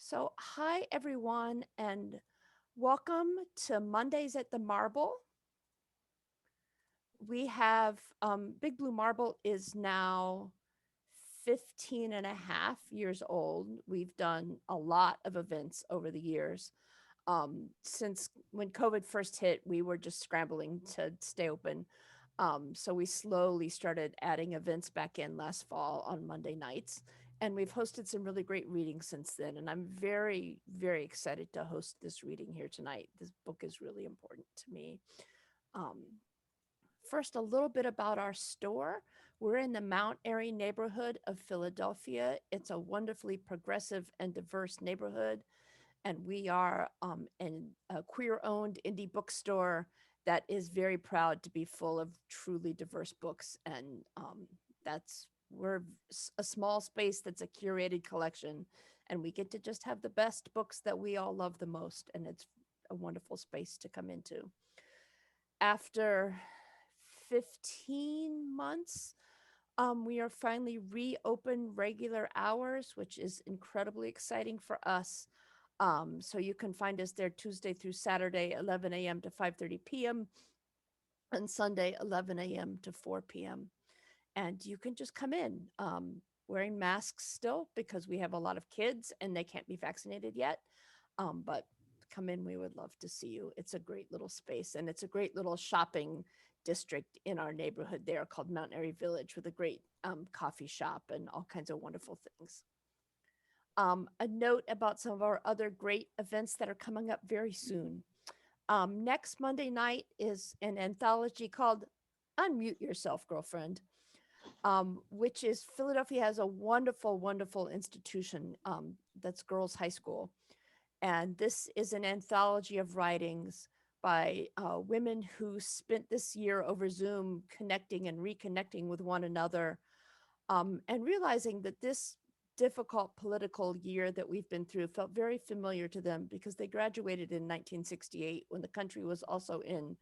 So, hi everyone, and welcome to Mondays at the Marble. We have Big Blue Marble is now 15 and a half years old. We've done a lot of events over the years. Since when COVID first hit, we were just scrambling to stay open. So we slowly started adding events back in last fall on Monday nights. And we've hosted some really great readings since then. And I'm very, very excited to host this reading here tonight. This book is really important to me. Um, First, a little bit about our store. We're in the Mount Airy neighborhood of Philadelphia. It's a wonderfully progressive and diverse neighborhood, and we are a queer-owned indie bookstore that is very proud to be full of truly diverse books. And that's we're a small space that's a curated collection, and we get to just have the best books that we all love the most, and it's a wonderful space to come into. After 15 months, we are finally reopened regular hours, which is incredibly exciting for us. So you can find us there Tuesday through Saturday, 11 a.m. to 5:30 p.m., and Sunday, 11 a.m. to 4 p.m. And you can just come in wearing masks still because we have a lot of kids and they can't be vaccinated yet. But come in, we would love to see you. It's a great little space, and it's a great little shopping district in our neighborhood there called Mount Airy Village with a great coffee shop and all kinds of wonderful things. A note about some of our other great events that are coming up very soon. Next Monday night is an anthology called Unmute Yourself, Girlfriend, which is Philadelphia has a wonderful, wonderful institution that's Girls High School. And this is an anthology of writings by women who spent this year over Zoom connecting and reconnecting with one another, and realizing that this difficult political year that we've been through felt very familiar to them because they graduated in 1968 when the country was also in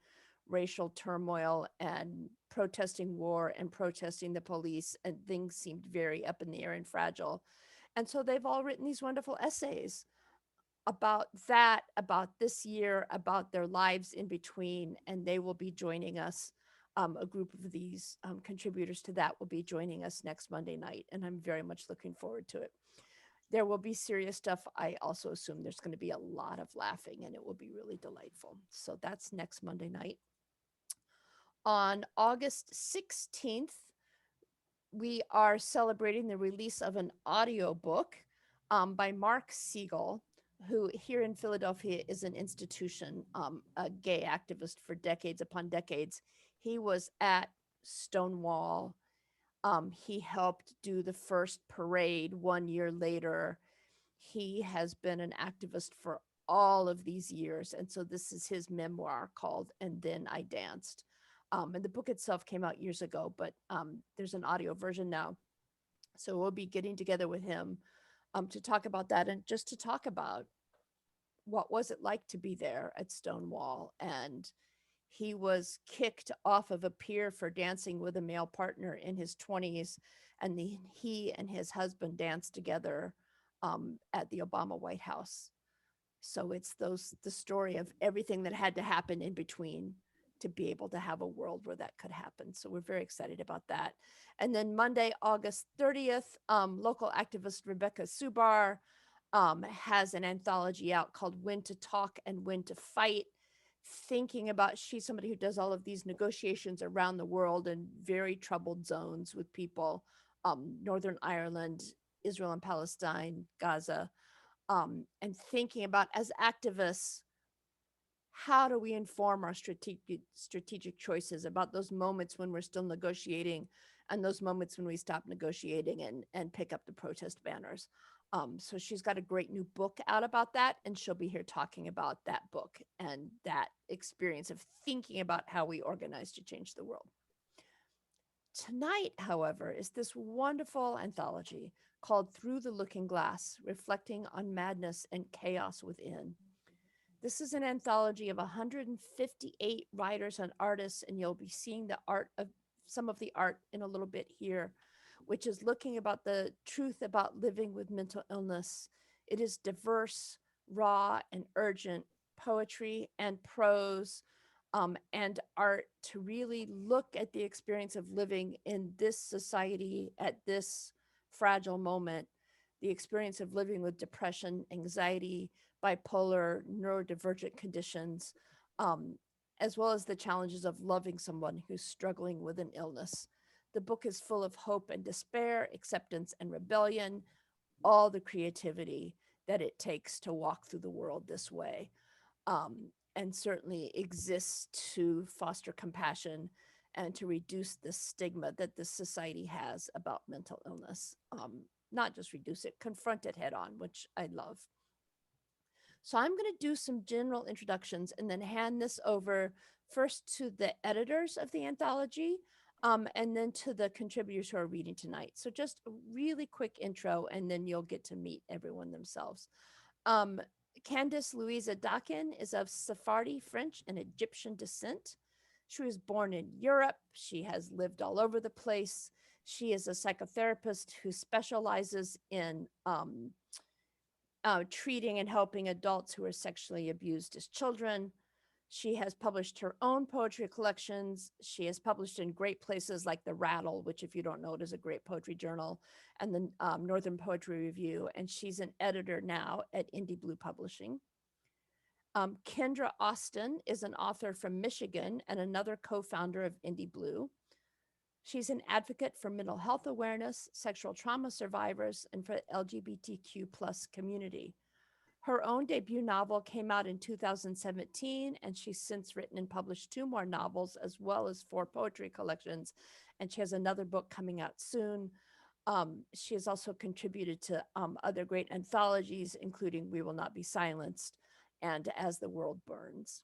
racial turmoil and protesting war and protesting the police, and things seemed very up in the air and fragile. And so they've all written these wonderful essays about that, about this year, about their lives in between, and they will be joining us. A group of these contributors to that will be joining us next Monday night, and I'm very much looking forward to it. There will be serious stuff. I also assume there's going to be a lot of laughing, and it will be really delightful. So that's next Monday night. On August 16th, we are celebrating the release of an audiobook by Mark Siegel, who here in Philadelphia is an institution, a gay activist for decades upon decades. He was at Stonewall. He helped do the first parade 1 year later. He has been an activist for all of these years. And so this is his memoir called And Then I Danced. And the book itself came out years ago, but there's an audio version now. So we'll be getting together with him to talk about that and just to talk about what was it like to be there at Stonewall. And he was kicked off of a pier for dancing with a male partner in his 20s, and he and his husband danced together at the Obama White House. So it's the story of everything that had to happen in between to be able to have a world where that could happen. So we're very excited about that. And then Monday, August 30th, local activist Rebecca Subar has an anthology out called When to Talk and When to Fight, thinking about, she's somebody who does all of these negotiations around the world in very troubled zones with people, Northern Ireland, Israel and Palestine, Gaza, and thinking about, as activists, how do we inform our strategic choices about those moments when we're still negotiating and those moments when we stop negotiating and pick up the protest banners. So she's got a great new book out about that, and she'll be here talking about that book and that experience of thinking about how we organize to change the world. Tonight, however, is this wonderful anthology called Through the Looking Glass, reflecting on madness and chaos within. This is an anthology of 158 writers and artists, and you'll be seeing the art of some of the art in a little bit here, which is looking about the truth about living with mental illness. It is diverse, raw, and urgent poetry and prose and art to really look at the experience of living in this society at this fragile moment, the experience of living with depression, anxiety, bipolar, neurodivergent conditions, um, as well as the challenges of loving someone who's struggling with an illness. The book is full of hope and despair, acceptance and rebellion, all the creativity that it takes to walk through the world this way, and certainly exists to foster compassion and to reduce the stigma that this society has about mental illness. Not just reduce it, confront it head on, which I love. So I'm going to do some general introductions and then hand this over first to the editors of the anthology, and then to the contributors who are reading tonight. So just a really quick intro, and then you'll get to meet everyone themselves. Um, Candice Louisa Dakin is of Sephardi, French, and Egyptian descent. She was born in Europe. She has lived all over the place. She is a psychotherapist who specializes in treating and helping adults who are sexually abused as children. She has published her own poetry collections. She has published in great places like The Rattle, which, if you don't know, it is a great poetry journal, and the Northern Poetry Review. And she's an editor now at IndieBlue Publishing. Kendra Austin is an author from Michigan and another co-founder of IndieBlue. She's an advocate for mental health awareness, sexual trauma survivors, and for the LGBTQ plus community. Her own debut novel came out in 2017, and she's since written and published 2 more novels, as well as 4 poetry collections, and she has another book coming out soon. She has also contributed to other great anthologies, including We Will Not Be Silenced and As the World Burns.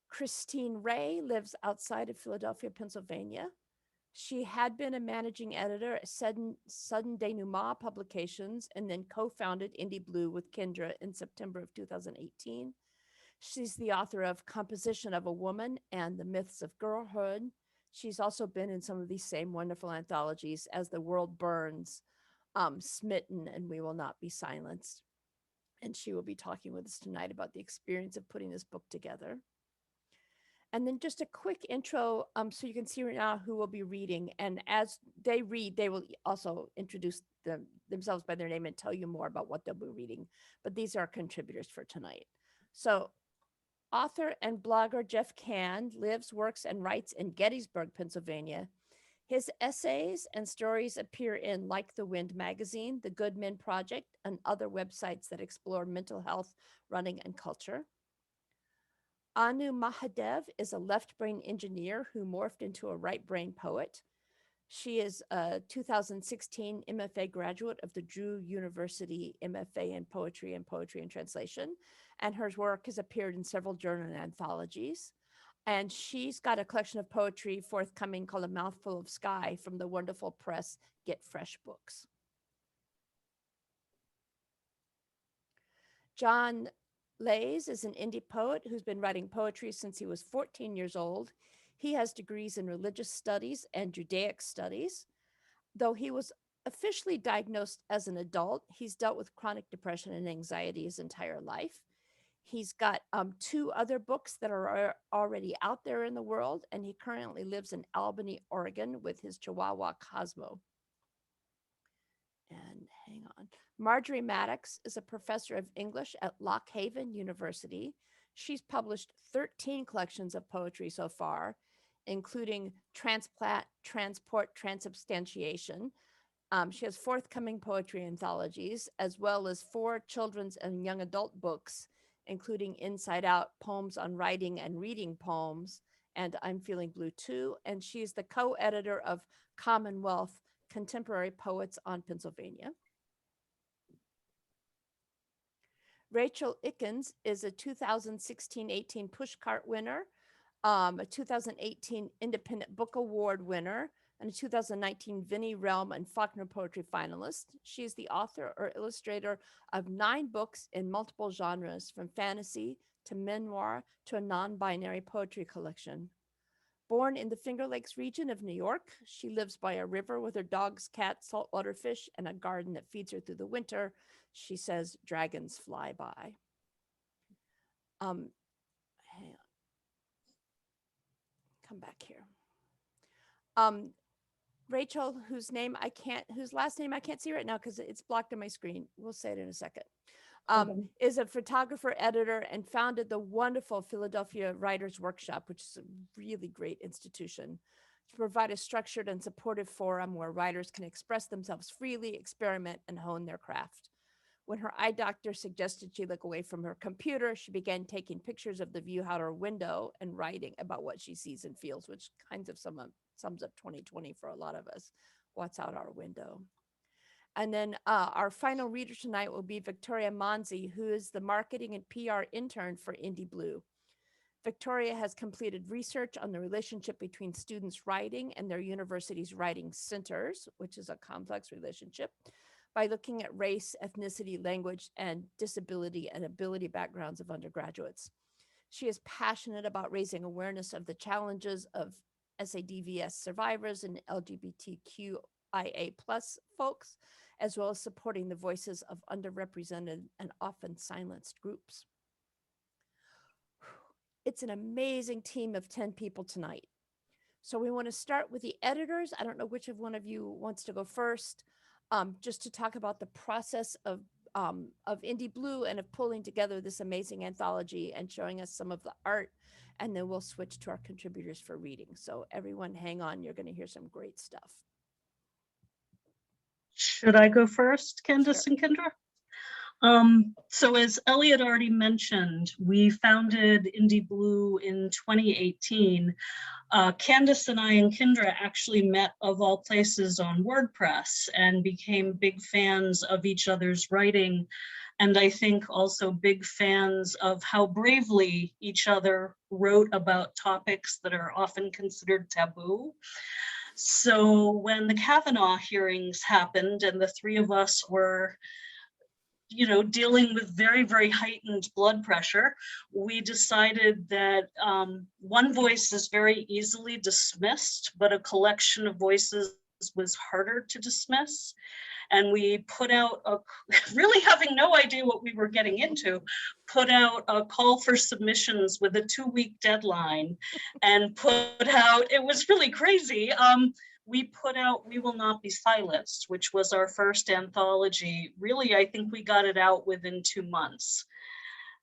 Christine Ray lives outside of Philadelphia, Pennsylvania. She had been a managing editor at Sudden Denouement Publications and then co-founded IndieBlue with Kendra in September of 2018. She's the author of Composition of a Woman and The Myths of Girlhood. She's also been in some of these same wonderful anthologies as The World Burns, Smitten, and We Will Not Be Silenced. And she will be talking with us tonight about the experience of putting this book together. And then just a quick intro, so you can see right now who will be reading. And as they read, they will also introduce themselves by their name and tell you more about what they'll be reading. But these are our contributors for tonight. So author and blogger Jeff Can lives, works, and writes in Gettysburg, Pennsylvania. His essays and stories appear in Like the Wind magazine, The Good Men Project, and other websites that explore mental health, running, and culture. Anu Mahadev is a left brain engineer who morphed into a right brain poet. She is a 2016 MFA graduate of the Drew University MFA in Poetry and Poetry and Translation, and her work has appeared in several journal anthologies. And she's got a collection of poetry forthcoming called A Mouthful of Sky from the wonderful press Get Fresh Books. John Lays is an indie poet who's been writing poetry since he was 14 years old. He has degrees in religious studies and Judaic studies. Though he was officially diagnosed as an adult, he's dealt with chronic depression and anxiety his entire life. He's got 2 other books that are already out there in the world, and he currently lives in Albany, Oregon with his Chihuahua Cosmo. And hang on. Marjorie Maddox is a professor of English at Lock Haven University. She's published 13 collections of poetry so far, including Transplant, Transport, Transubstantiation. She has forthcoming poetry anthologies, as well as 4 children's and young adult books, including Inside Out, Poems on Writing and Reading Poems, and I'm Feeling Blue Too. And she's the co-editor of Commonwealth, Contemporary Poets on Pennsylvania. Rachel Ickens is a 2016-18 Pushcart winner, a 2018 Independent Book Award winner, and a 2019 Vinnie Realm and Faulkner Poetry finalist. She is the author or illustrator of 9 books in multiple genres, from fantasy to memoir to a non-binary poetry collection. Born in the Finger Lakes region of New York, she lives by a river with her dogs, cats, saltwater fish, and a garden that feeds her through the winter. She says dragons fly by. Hang on. Come back here. Rachel, whose last name I can't see right now because it's blocked on my screen. We'll say it in a second. Is a photographer, editor, and founded the wonderful Philadelphia Writers Workshop, which is a really great institution to provide a structured and supportive forum where writers can express themselves freely, experiment, and hone their craft. When her eye doctor suggested she look away from her computer, she began taking pictures of the view out her window and writing about what she sees and feels, which kind of sums up 2020 for a lot of us. What's out our window? And then our final reader tonight will be Victoria Monzi, who is the marketing and PR intern for IndieBlue. Victoria has completed research on the relationship between students writing and their university's writing centers, which is a complex relationship, by looking at race, ethnicity, language, and disability and ability backgrounds of undergraduates. She is passionate about raising awareness of the challenges of SADVS survivors and LGBTQIA+ folks, as well as supporting the voices of underrepresented and often silenced groups. It's an amazing team of 10 people tonight. So we want to start with the editors. I don't know which of one of you wants to go first, just to talk about the process of IndieBlue and of pulling together this amazing anthology and showing us some of the art. And then we'll switch to our contributors for reading. So everyone hang on, you're going to hear some great stuff. Should I go first, Candace Sure. and Kendra? So as Elliot already mentioned, we founded IndieBlue in 2018. Candace and I and Kendra actually met, of all places, on WordPress and became big fans of each other's writing. And I think also big fans of how bravely each other wrote about topics that are often considered taboo. So when the Kavanaugh hearings happened and the three of us were dealing with very, very heightened blood pressure, we decided that one voice is very easily dismissed, but a collection of voices was harder to dismiss. And we put out, really having no idea what we were getting into, put out a call for submissions with a 2-week deadline and put out, it was really crazy. We put out We Will Not Be Silenced, which was our first anthology. Really, I think we got it out within 2 months.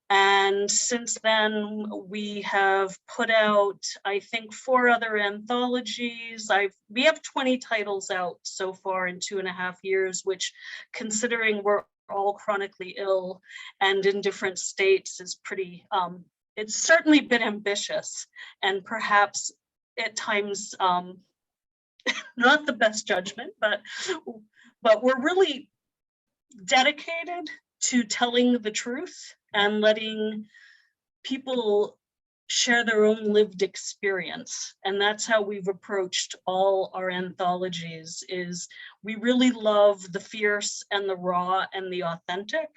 And since then, we have put out, I think, 4 other anthologies. We have 20 titles out so far in 2.5 years, which, considering we're all chronically ill and in different states, is pretty, it's certainly been ambitious and perhaps at times not the best judgment, but we're really dedicated to telling the truth and letting people share their own lived experience. And that's how we've approached all our anthologies. Is we really love the fierce and the raw and the authentic.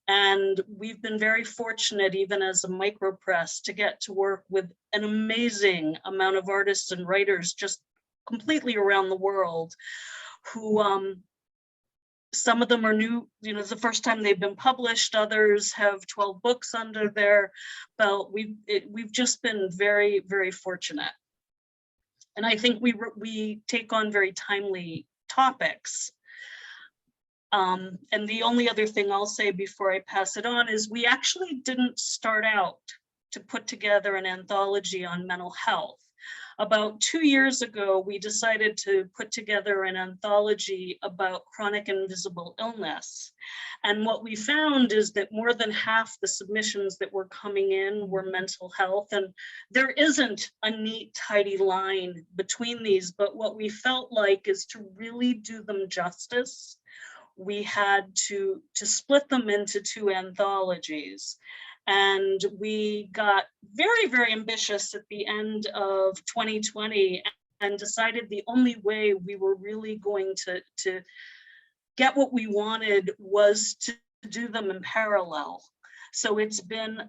And we've been very fortunate, even as a micropress, to get to work with an amazing amount of artists and writers just completely around the world, who some of them are new, it's the first time they've been published. Others have 12 books under their belt. We've just been very, very fortunate. And I think we take on very timely topics. And the only other thing I'll say before I pass it on is we actually didn't start out to put together an anthology on mental health. About 2 years ago, we decided to put together an anthology about chronic invisible illness. And what we found is that more than half the submissions that were coming in were mental health. And there isn't a neat, tidy line between these, but what we felt like is to really do them justice, we had to split them into 2 anthologies. And we got very, very ambitious at the end of 2020 and decided the only way we were really going to get what we wanted was to do them in parallel. So it's been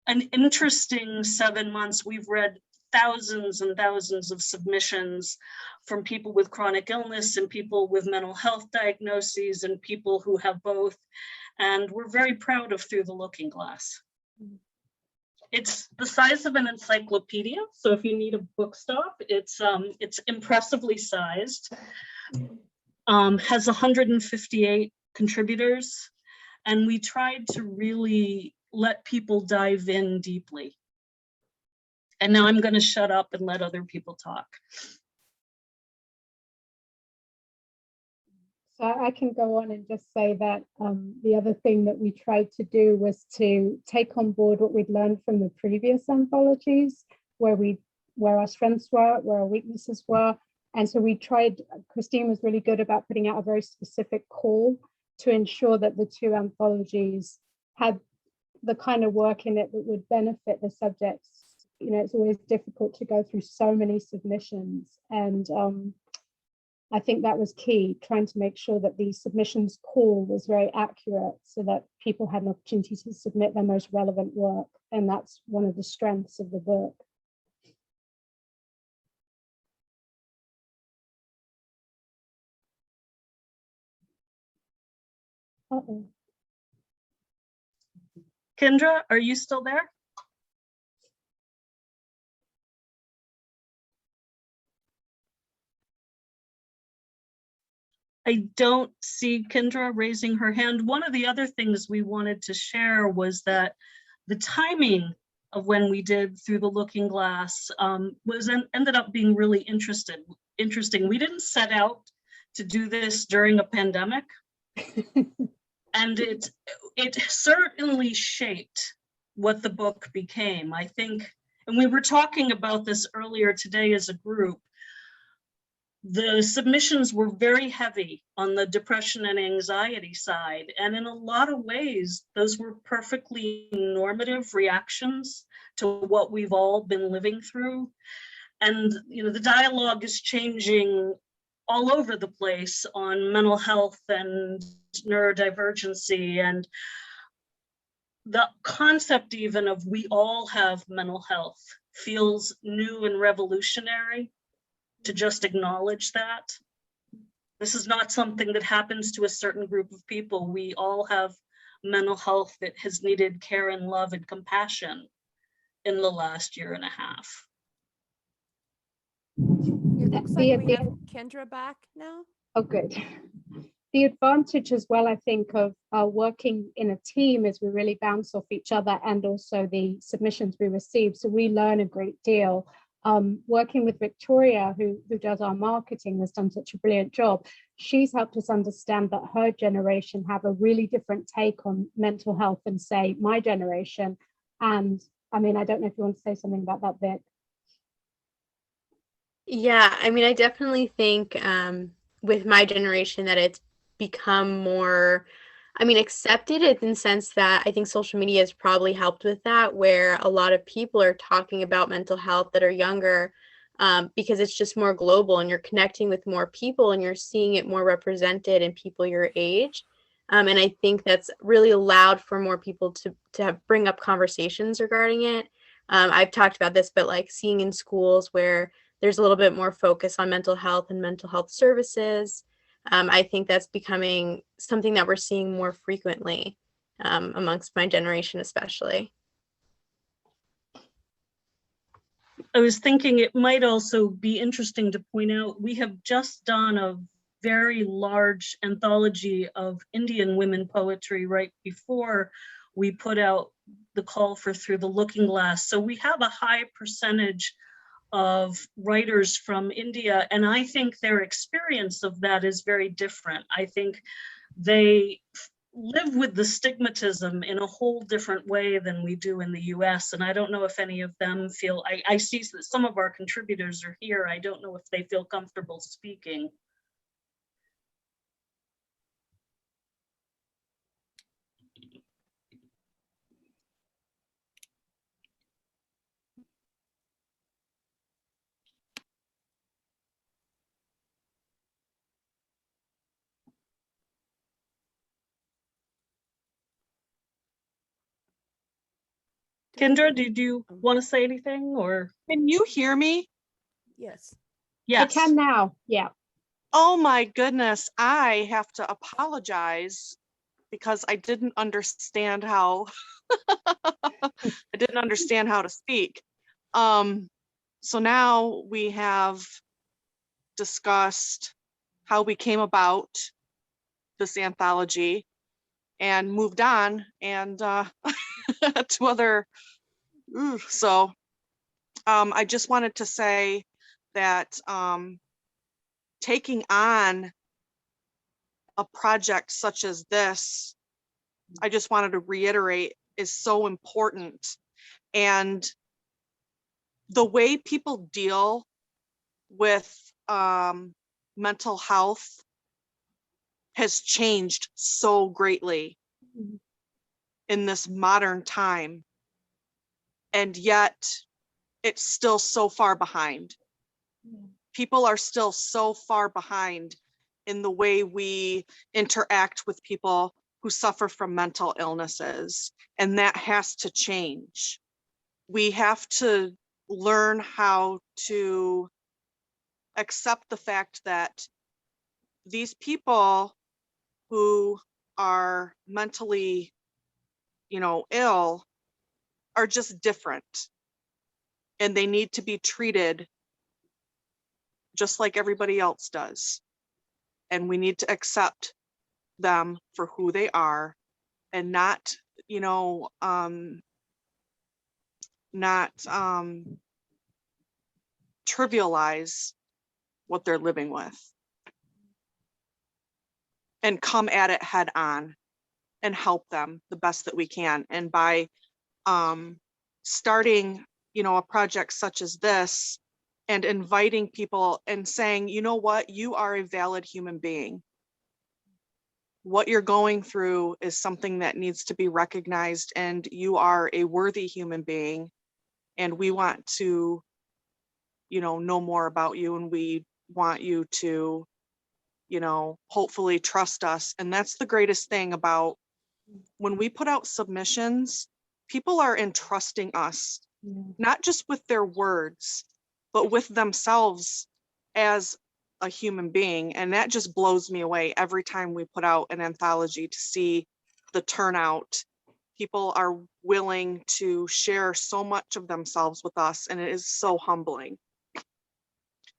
an interesting 7 months. We've read thousands and thousands of submissions from people with chronic illness and people with mental health diagnoses and people who have both. And we're very proud of Through the Looking Glass. It's the size of an encyclopedia, so if you need a book stop, it's impressively sized. Has 158 contributors, and we tried to really let people dive in deeply. And now I'm going to shut up and let other people talk. So I can go on and just say that the other thing that we tried to do was to take on board what we'd learned from the previous anthologies, where our strengths were, where our weaknesses were. And so we tried, Christine was really good about putting out a very specific call to ensure that the two anthologies had the kind of work in it that would benefit the subjects. You know, it's always difficult to go through so many submissions. And I think that was key, trying to make sure that the submissions call was very accurate so that people had an opportunity to submit their most relevant work. And that's one of the strengths of the book. Uh-oh. Kendra, are you still there? I don't see Kendra raising her hand. One of the other things we wanted to share was that the timing of when we did Through the Looking Glass ended up being really interesting. We didn't set out to do this during a pandemic. And it certainly shaped what the book became, I think. And we were talking about this earlier today as a group. The submissions were very heavy on the depression and anxiety side. And in a lot of ways, those were perfectly normative reactions to what we've all been living through. And, you know, the dialogue is changing all over the place on mental health and neurodivergency, and the concept even of we all have mental health feels new and revolutionary to just acknowledge that. This is not something that happens to a certain group of people. We all have mental health that has needed care and love and compassion in the last year and a half. It looks like we have Kendra back now. Oh, good. The advantage as well, I think, of working in a team is we really bounce off each other and also the submissions we receive. So we learn a great deal. Working with Victoria, who does our marketing, has done such a brilliant job. She's helped us understand that her generation have a really different take on mental health than, say, my generation. And I mean, I don't know if you want to say something about that, Vic. Yeah, I mean, I definitely think with my generation that it's become more, I mean, accepted in the sense that I think social media has probably helped with that, where a lot of people are talking about mental health that are younger because it's just more global and you're connecting with more people and you're seeing it more represented in people your age. And I think that's really allowed for more people to bring up conversations regarding it. I've talked about this, but like seeing in schools where there's a little bit more focus on mental health and mental health services. I think that's becoming something that we're seeing more frequently amongst my generation, especially. I was thinking it might also be interesting to point out, we have just done a very large anthology of Indian women poetry right before we put out the call for Through the Looking Glass. So we have a high percentage of writers from India, and I think their experience of that is very different. I think they live with the stigmatism in a whole different way than we do in the US, and I don't know if any of them feel, I see that some of our contributors are here, I don't know if they feel comfortable speaking. Kendra, did you want to say anything or? Can you hear me? Yes. Yes. I can now. Yeah. Oh my goodness, I have to apologize because I didn't understand how to speak. So now we have discussed how we came about this anthology and moved on and to other. So I just wanted to say that taking on a project such as this, I just wanted to reiterate, is so important. And the way people deal with mental health has changed so greatly Mhm. in this modern time. And yet it's still so far behind. Yeah. People are still so far behind in the way we interact with people who suffer from mental illnesses. And that has to change. We have to learn how to accept the fact that these people who are mentally, ill are just different and they need to be treated just like everybody else does. And we need to accept them for who they are and not, not trivialize what they're living with and come at it head on and help them the best that we can. And by starting, a project such as this and inviting people and saying, you know what, you are a valid human being. What you're going through is something that needs to be recognized, and you are a worthy human being. And we want to, know more about you, and we want you to, hopefully trust us. And that's the greatest thing about when we put out submissions, people are entrusting us, Yeah. not just with their words, but with themselves as a human being. And that just blows me away every time we put out an anthology to see the turnout. People are willing to share so much of themselves with us, and it is so humbling.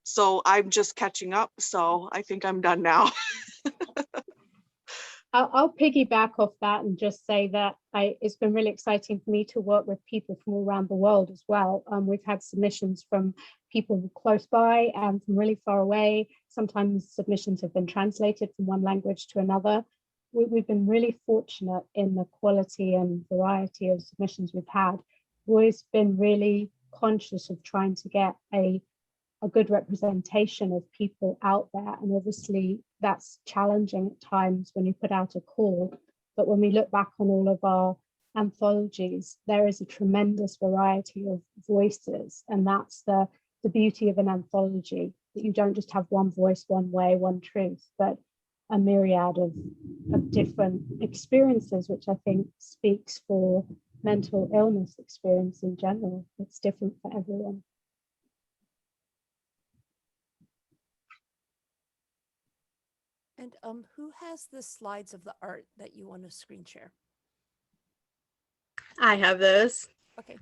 So I'm just catching up. So I think I'm done now. I'll piggyback off that and just say that it's been really exciting for me to work with people from all around the world as well. We've had submissions from people close by and from really far away. Sometimes submissions have been translated from one language to another. We've been really fortunate in the quality and variety of submissions we've had. We've always been really conscious of trying to get a good representation of people out there. And obviously that's challenging at times when you put out a call. But when we look back on all of our anthologies, there is a tremendous variety of voices. And that's the beauty of an anthology, that you don't just have one voice, one way, one truth, but a myriad of different experiences, which I think speaks for mental illness experience in general. It's different for everyone. And who has the slides of the art that you want to screen share? I have those. Okay.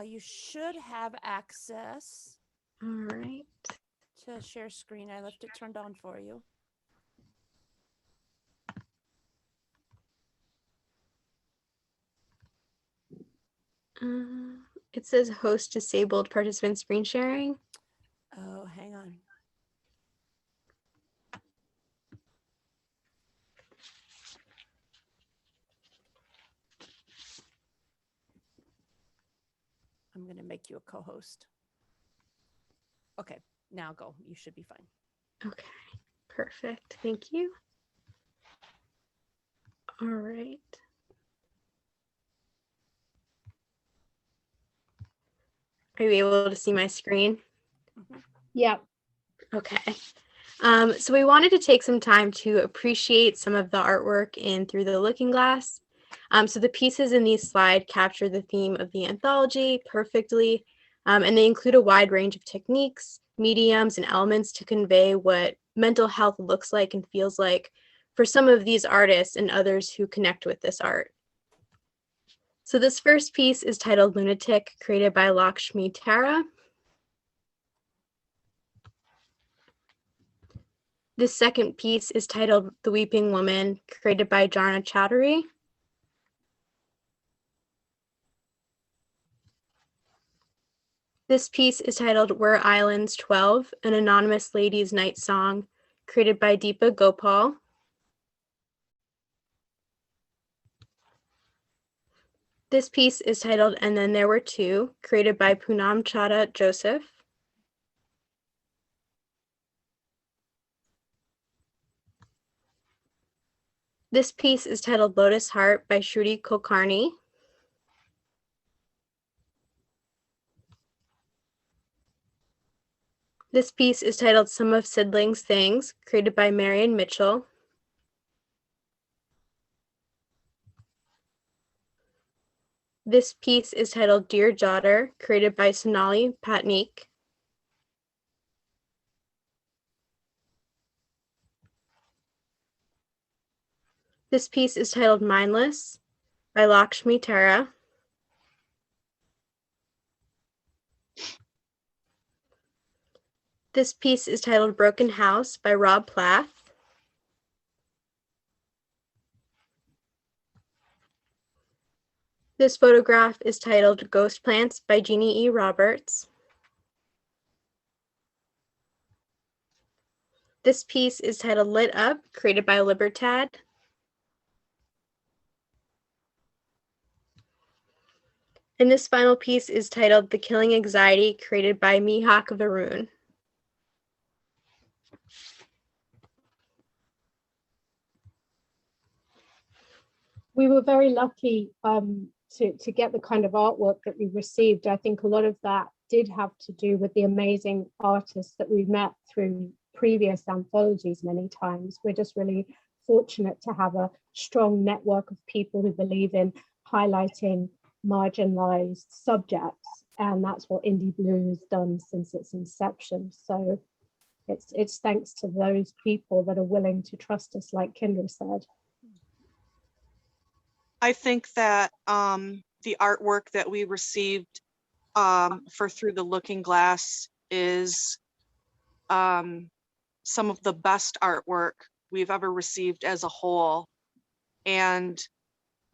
You should have access All right. to share screen. I left it turned on for you. It says host disabled participant screen sharing. Oh, hang on. I'm going to make you a co-host. Okay, now go. You should be fine. Okay, perfect. Thank you. All right. Are you able to see my screen? Yeah. Okay. So we wanted to take some time to appreciate some of the artwork in Through the Looking Glass. So the pieces in these slides capture the theme of the anthology perfectly, and they include a wide range of techniques, mediums, and elements to convey what mental health looks like and feels like for some of these artists and others who connect with this art. So this first piece is titled Lunatic, created by Lakshmi Tara. This second piece is titled The Weeping Woman, created by Jarna Chowdhury. This piece is titled Where Islands 12, an anonymous ladies' night song, created by Deepa Gopal. This piece is titled And Then There Were Two, created by Poonam Chadha Joseph. This piece is titled Lotus Heart by Shruti Kulkarni. This piece is titled Some of Sidling's Things, created by Marian Mitchell. This piece is titled Dear Daughter, created by Sonali Patnaik. This piece is titled Mindless by Lakshmi Tara. This piece is titled Broken House by Rob Plath. This photograph is titled Ghost Plants by Jeannie E. Roberts. This piece is titled Lit Up, created by Libertad. And this final piece is titled The Killing Anxiety, created by Mihak Varun. We were very lucky to get the kind of artwork that we received. I think a lot of that did have to do with the amazing artists that we've met through previous anthologies many times. We're just really fortunate to have a strong network of people who believe in highlighting marginalized subjects, and that's what IndieBlue has done since its inception. So it's thanks to those people that are willing to trust us, like Kendra said. I think that the artwork that we received for Through the Looking Glass is some of the best artwork we've ever received as a whole. And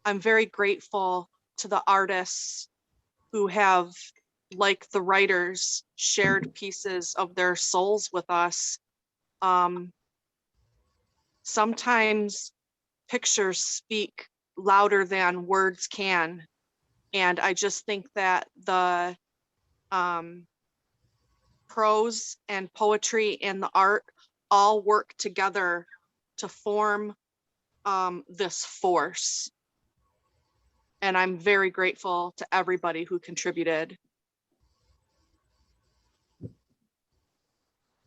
I'm very grateful to the artists who have, like the writers, shared pieces of their souls with us. Sometimes pictures speak louder than words can. And I just think that the prose and poetry and the art all work together to form this force. And I'm very grateful to everybody who contributed.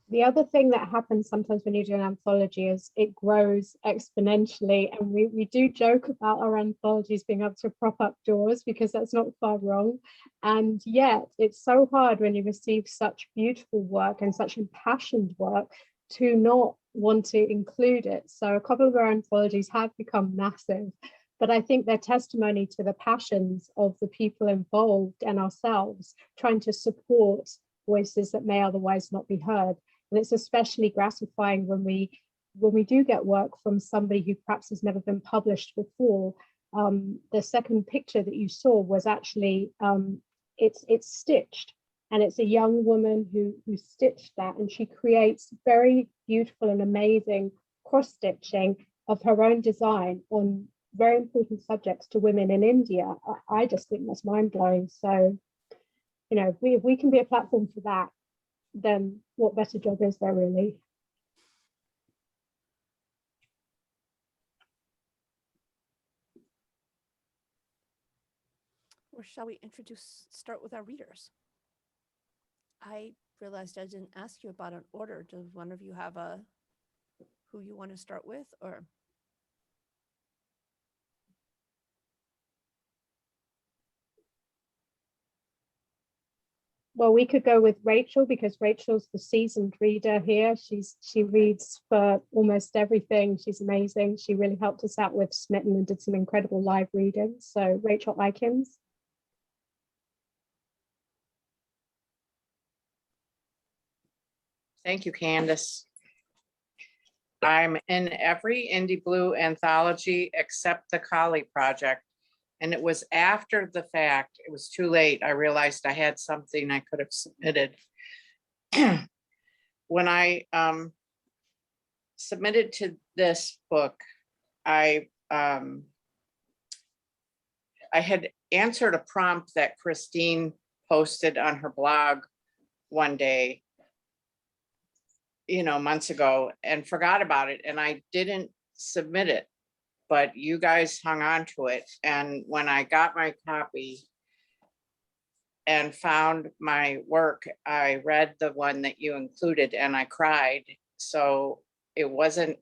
The other thing that happens sometimes when you do an anthology is it grows exponentially. And we do joke about our anthologies being able to prop up doors, because that's not far wrong. And yet it's so hard when you receive such beautiful work and such impassioned work to not want to include it. So a couple of our anthologies have become massive, but I think they're testimony to the passions of the people involved and ourselves trying to support voices that may otherwise not be heard. And it's especially gratifying when we do get work from somebody who perhaps has never been published before. The second picture that you saw was actually it's stitched, and it's a young woman who stitched that, and she creates very beautiful and amazing cross stitching of her own design on very important subjects to women in India. I just think that's mind-blowing. So, you know, if we can be a platform for that, then what better job is there, really? Or shall we start with our readers? I realized I didn't ask you about an order. Does one of you have who you want to start with, or? Well, we could go with Rachel because Rachel's the seasoned reader here. She reads for almost everything. She's amazing. She really helped us out with Smitten and did some incredible live readings. So Rachel Ikins. Thank you, Candace. I'm in every IndieBlue anthology except the Collie Project. And it was after the fact, it was too late. I realized I had something I could have submitted. When I submitted to this book, I had answered a prompt that Christine posted on her blog one day, months ago, and forgot about it. And I didn't submit it, but you guys hung on to it. And when I got my copy and found my work, I read the one that you included and I cried. So it wasn't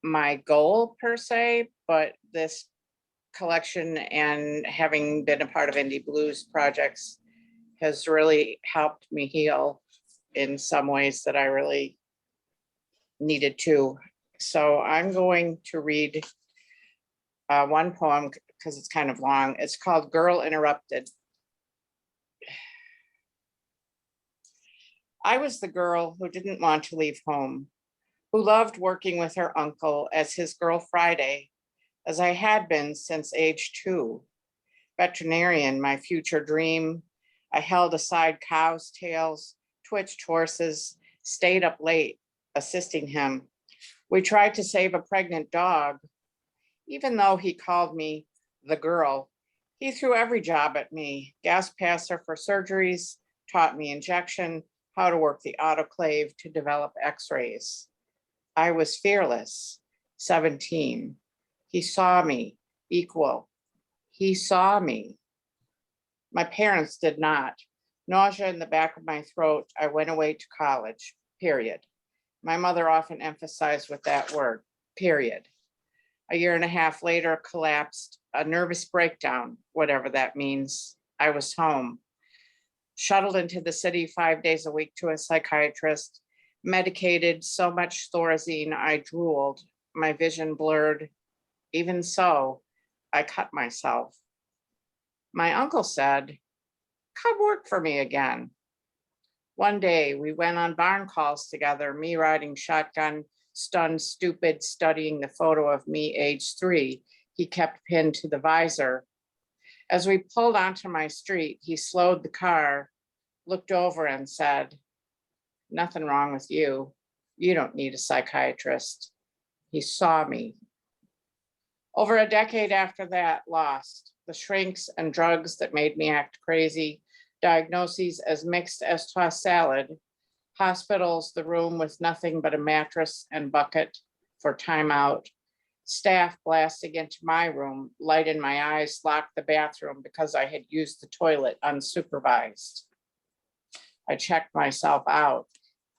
my goal per se, but this collection and having been a part of IndieBlue's projects has really helped me heal in some ways that I really needed to. So I'm going to read one poem because it's kind of long. It's called Girl Interrupted. I was the girl who didn't want to leave home, who loved working with her uncle as his girl Friday, as I had been since age 2. Veterinarian, my future dream. I held aside cows' tails, twitched horses, stayed up late, assisting him. We tried to save a pregnant dog. Even though he called me the girl, he threw every job at me. Gas passer for surgeries, taught me injection, how to work the autoclave to develop x-rays. I was fearless, 17. He saw me, equal. He saw me. My parents did not. Nausea in the back of my throat. I went away to college, period. My mother often emphasized with that word, period. A year and a half later, collapsed, a nervous breakdown, whatever that means. I was home, shuttled into the city 5 days a week to a psychiatrist, medicated, so much Thorazine, I drooled, my vision blurred. Even so, I cut myself. My uncle said, come work for me again. One day we went on barn calls together, me riding shotgun, stunned, stupid, studying the photo of me, age 3. He kept pinned to the visor. As we pulled onto my street, he slowed the car, looked over and said, nothing wrong with you. You don't need a psychiatrist. He saw me. Over a decade after that, lost. The shrinks and drugs that made me act crazy, diagnoses as mixed as tossed salad, hospitals, the room with nothing but a mattress and bucket for timeout, staff blasting into my room, light in my eyes, locked the bathroom because I had used the toilet unsupervised. I checked myself out,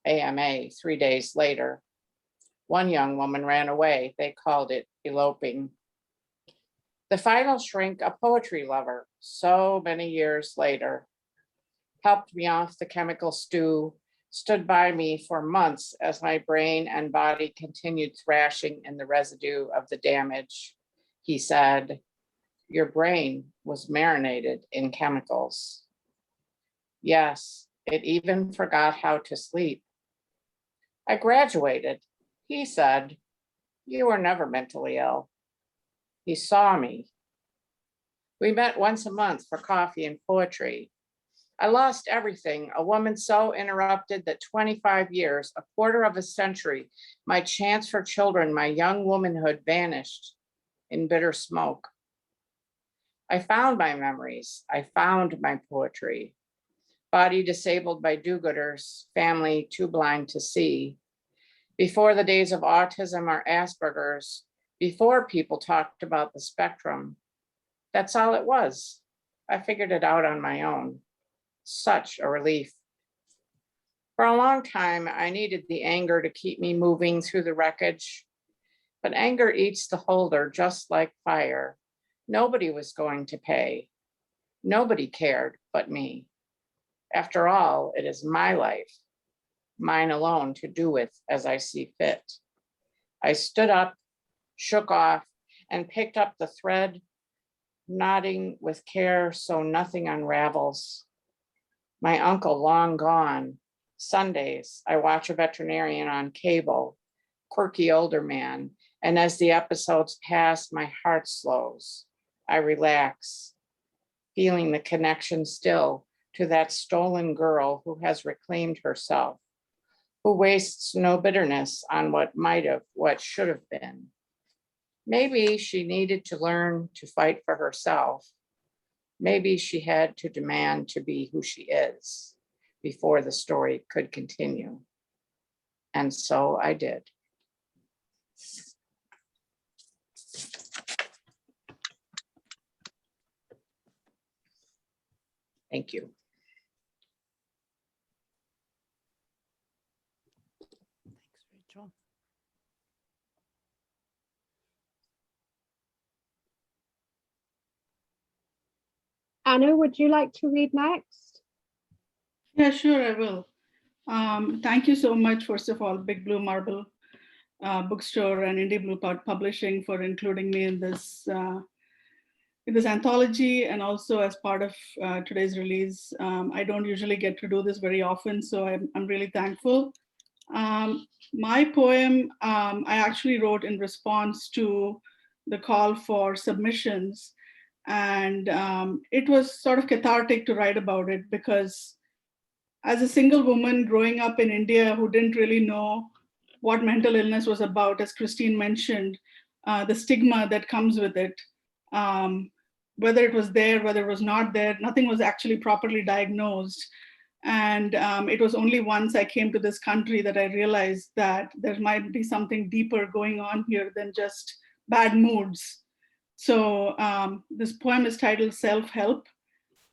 AMA, 3 days later. One young woman ran away. They called it eloping. The final shrink, a poetry lover, so many years later, helped me off the chemical stew, stood by me for months as my brain and body continued thrashing in the residue of the damage. He said, your brain was marinated in chemicals. Yes, it even forgot how to sleep. I graduated. He said, you were never mentally ill. He saw me. We met once a month for coffee and poetry. I lost everything, a woman so interrupted that 25 years, a quarter of a century, my chance for children, my young womanhood vanished in bitter smoke. I found my memories. I found my poetry. Body disabled by do-gooders, family too blind to see. Before the days of autism or Asperger's, before people talked about the spectrum, that's all it was. I figured it out on my own. Such a relief. For a long time, I needed the anger to keep me moving through the wreckage. But anger eats the holder just like fire. Nobody was going to pay. Nobody cared but me. After all, it is my life, mine alone to do with as I see fit. I stood up, shook off, and picked up the thread, knotting with care so nothing unravels. My uncle long gone. Sundays, I watch a veterinarian on cable, quirky older man, and as the episodes pass, my heart slows. I relax, feeling the connection still to that stolen girl who has reclaimed herself, who wastes no bitterness on what might have, what should have been. Maybe she needed to learn to fight for herself. Maybe she had to demand to be who she is before the story could continue. And so I did. Thank you. Thanks, Rachel. Anna, would you like to read next? Yeah, sure, I will. Thank you so much, first of all, Big Blue Marble Bookstore and IndieBlue Publishing for including me in this anthology and also as part of today's release. I don't usually get to do this very often, so I'm really thankful. My poem I actually wrote in response to the call for submissions, and it was sort of cathartic to write about it because as a single woman growing up in India who didn't really know what mental illness was about, as Christine mentioned, the stigma that comes with it, whether it was there, whether it was not there, nothing was actually properly diagnosed. And it was only once I came to this country that I realized that there might be something deeper going on here than just bad moods. So this poem is titled Self-Help.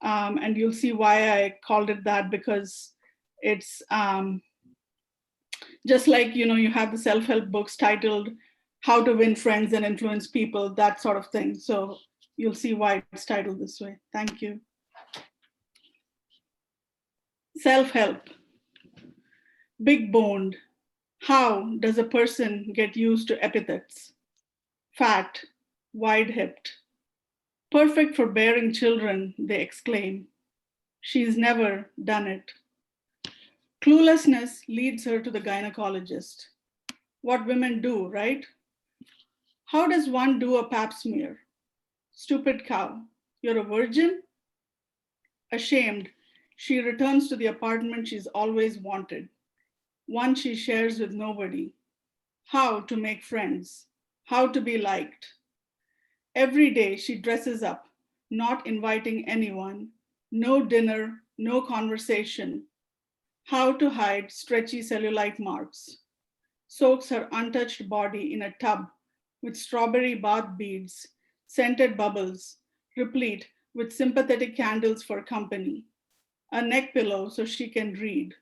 And you'll see why I called it that, because it's just like, you have the self-help books titled How to Win Friends and Influence People, that sort of thing. So you'll see why it's titled this way. Thank you. Self-help. Big boned. How does a person get used to epithets? Fat, wide-hipped. Perfect for bearing children, they exclaim. She's never done it. Cluelessness leads her to the gynecologist. What women do, right? How does one do a pap smear? Stupid cow, you're a virgin? Ashamed, she returns to the apartment she's always wanted, one she shares with nobody. How to make friends, how to be liked. Every day she dresses up, not inviting anyone, no dinner, no conversation. How to hide stretchy cellulite marks. Soaks her untouched body in a tub with strawberry bath beads, scented bubbles, replete with sympathetic candles for company, a neck pillow so she can read.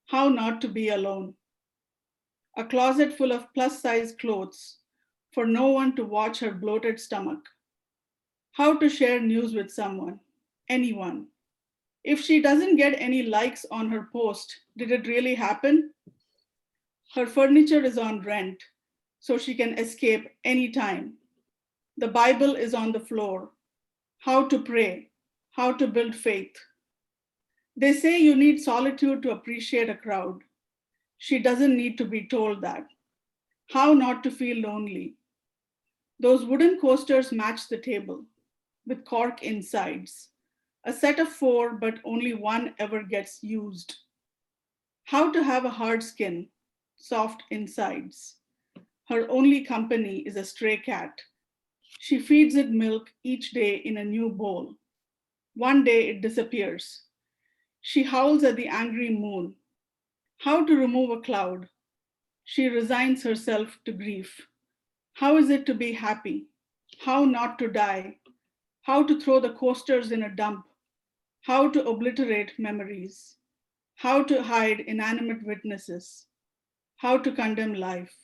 How not to be alone. A closet full of plus-size clothes for no one to watch her bloated stomach. How to share news with someone, anyone. If she doesn't get any likes on her post, did it really happen? Her furniture is on rent, so she can escape anytime. The Bible is on the floor. How to pray, how to build faith. They say you need solitude to appreciate a crowd. She doesn't need to be told that. How not to feel lonely. Those wooden coasters match the table with cork insides. A set of 4, but only one ever gets used. How to have a hard skin, soft insides. Her only company is a stray cat. She feeds it milk each day in a new bowl. One day it disappears. She howls at the angry moon. How to remove a cloud. She resigns herself to grief. How is it to be happy? How not to die? How to throw the coasters in a dump? How to obliterate memories? How to hide inanimate witnesses? How to condemn life?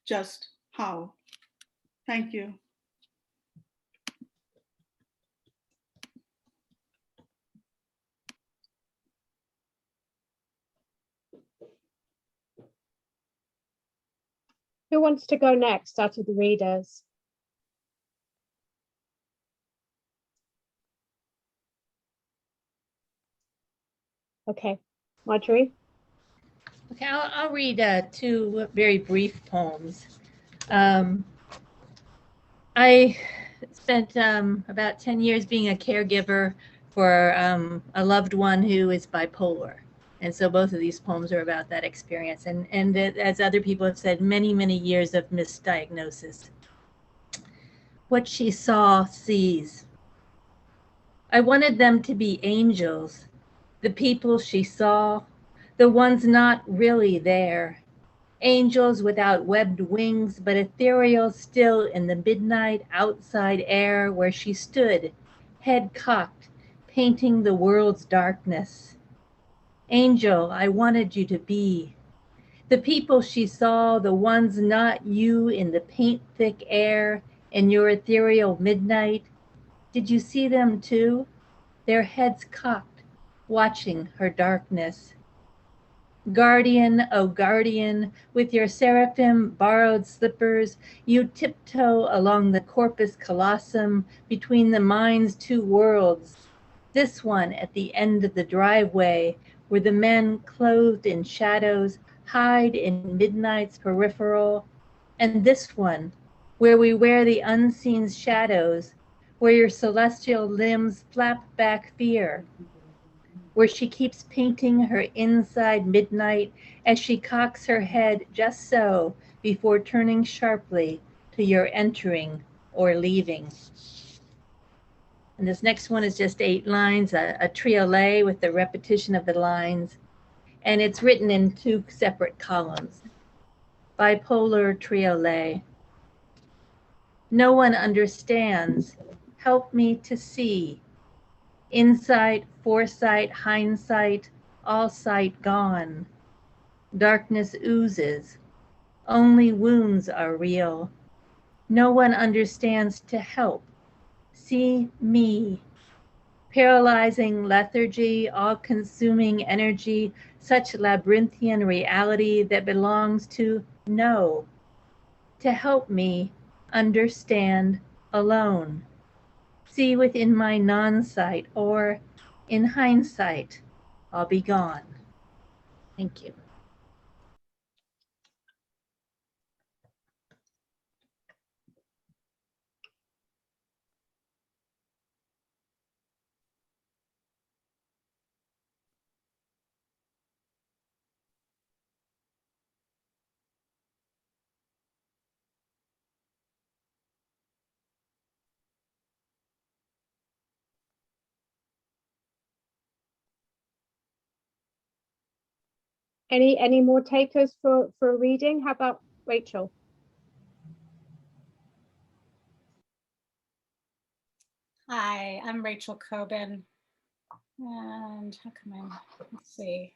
Just how? Thank you. Who wants to go next out of the readers? Okay, Marjorie. Okay, I'll read two very brief poems. I spent about 10 years being a caregiver for a loved one who is bipolar. And so both of these poems are about that experience. And as other people have said, many, many years of misdiagnosis. What she saw sees. I wanted them to be angels, the people she saw, the ones not really there. Angels without webbed wings, but ethereal still in the midnight outside air where she stood, head cocked, painting the world's darkness. Angel, I wanted you to be. The people she saw, the ones not you in the paint-thick air, in your ethereal midnight. Did you see them too? Their heads cocked, watching her darkness. Guardian, oh guardian, with your seraphim borrowed slippers, you tiptoe along the corpus callosum between the mind's two worlds. This one at the end of the driveway, where the men clothed in shadows hide in midnight's peripheral, and this one, where we wear the unseen shadows, where your celestial limbs flap back fear, where she keeps painting her inside midnight as she cocks her head just so before turning sharply to your entering or leaving. And this next one is just 8 lines, a triolet with the repetition of the lines. And it's written in 2 separate columns. Bipolar triolet. No one understands. Help me to see. Insight, foresight, hindsight, all sight gone. Darkness oozes. Only wounds are real. No one understands to help. See me. Paralyzing lethargy, all-consuming energy, such labyrinthian reality that belongs to know. To help me understand alone. See within my non-sight, or in hindsight, I'll be gone. Thank you. Any more takers for a reading? How about Rachel? Hi, I'm Rachel Coben. And how come I'm, let's see.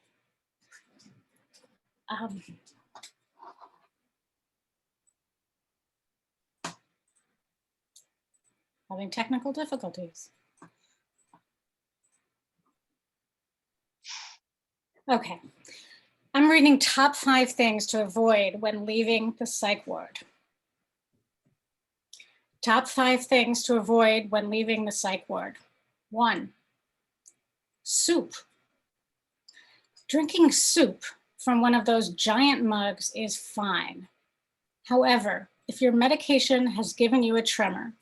Having technical difficulties. Okay, I'm reading top 5 things to avoid when leaving the psych ward. Top 5 things to avoid when leaving the psych ward. 1, soup. Drinking soup from one of those giant mugs is fine. However, if your medication has given you a tremor,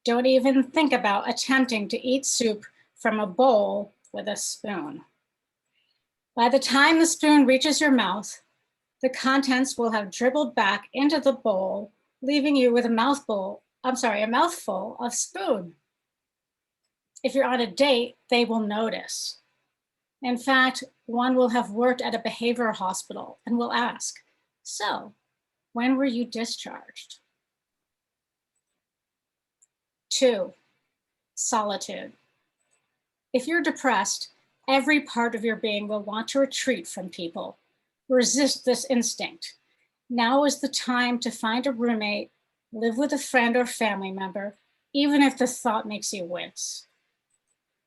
don't even think about attempting to eat soup from a bowl with a spoon. By the time the spoon reaches your mouth, the contents will have dribbled back into the bowl, leaving you with a mouthful of spoon. If you're on a date, they will notice. In fact, one will have worked at a behavioral hospital and will ask, so, when were you discharged? 2, solitude. If you're depressed, every part of your being will want to retreat from people. Resist this instinct. Now is the time to find a roommate, live with a friend or family member, even if the thought makes you wince.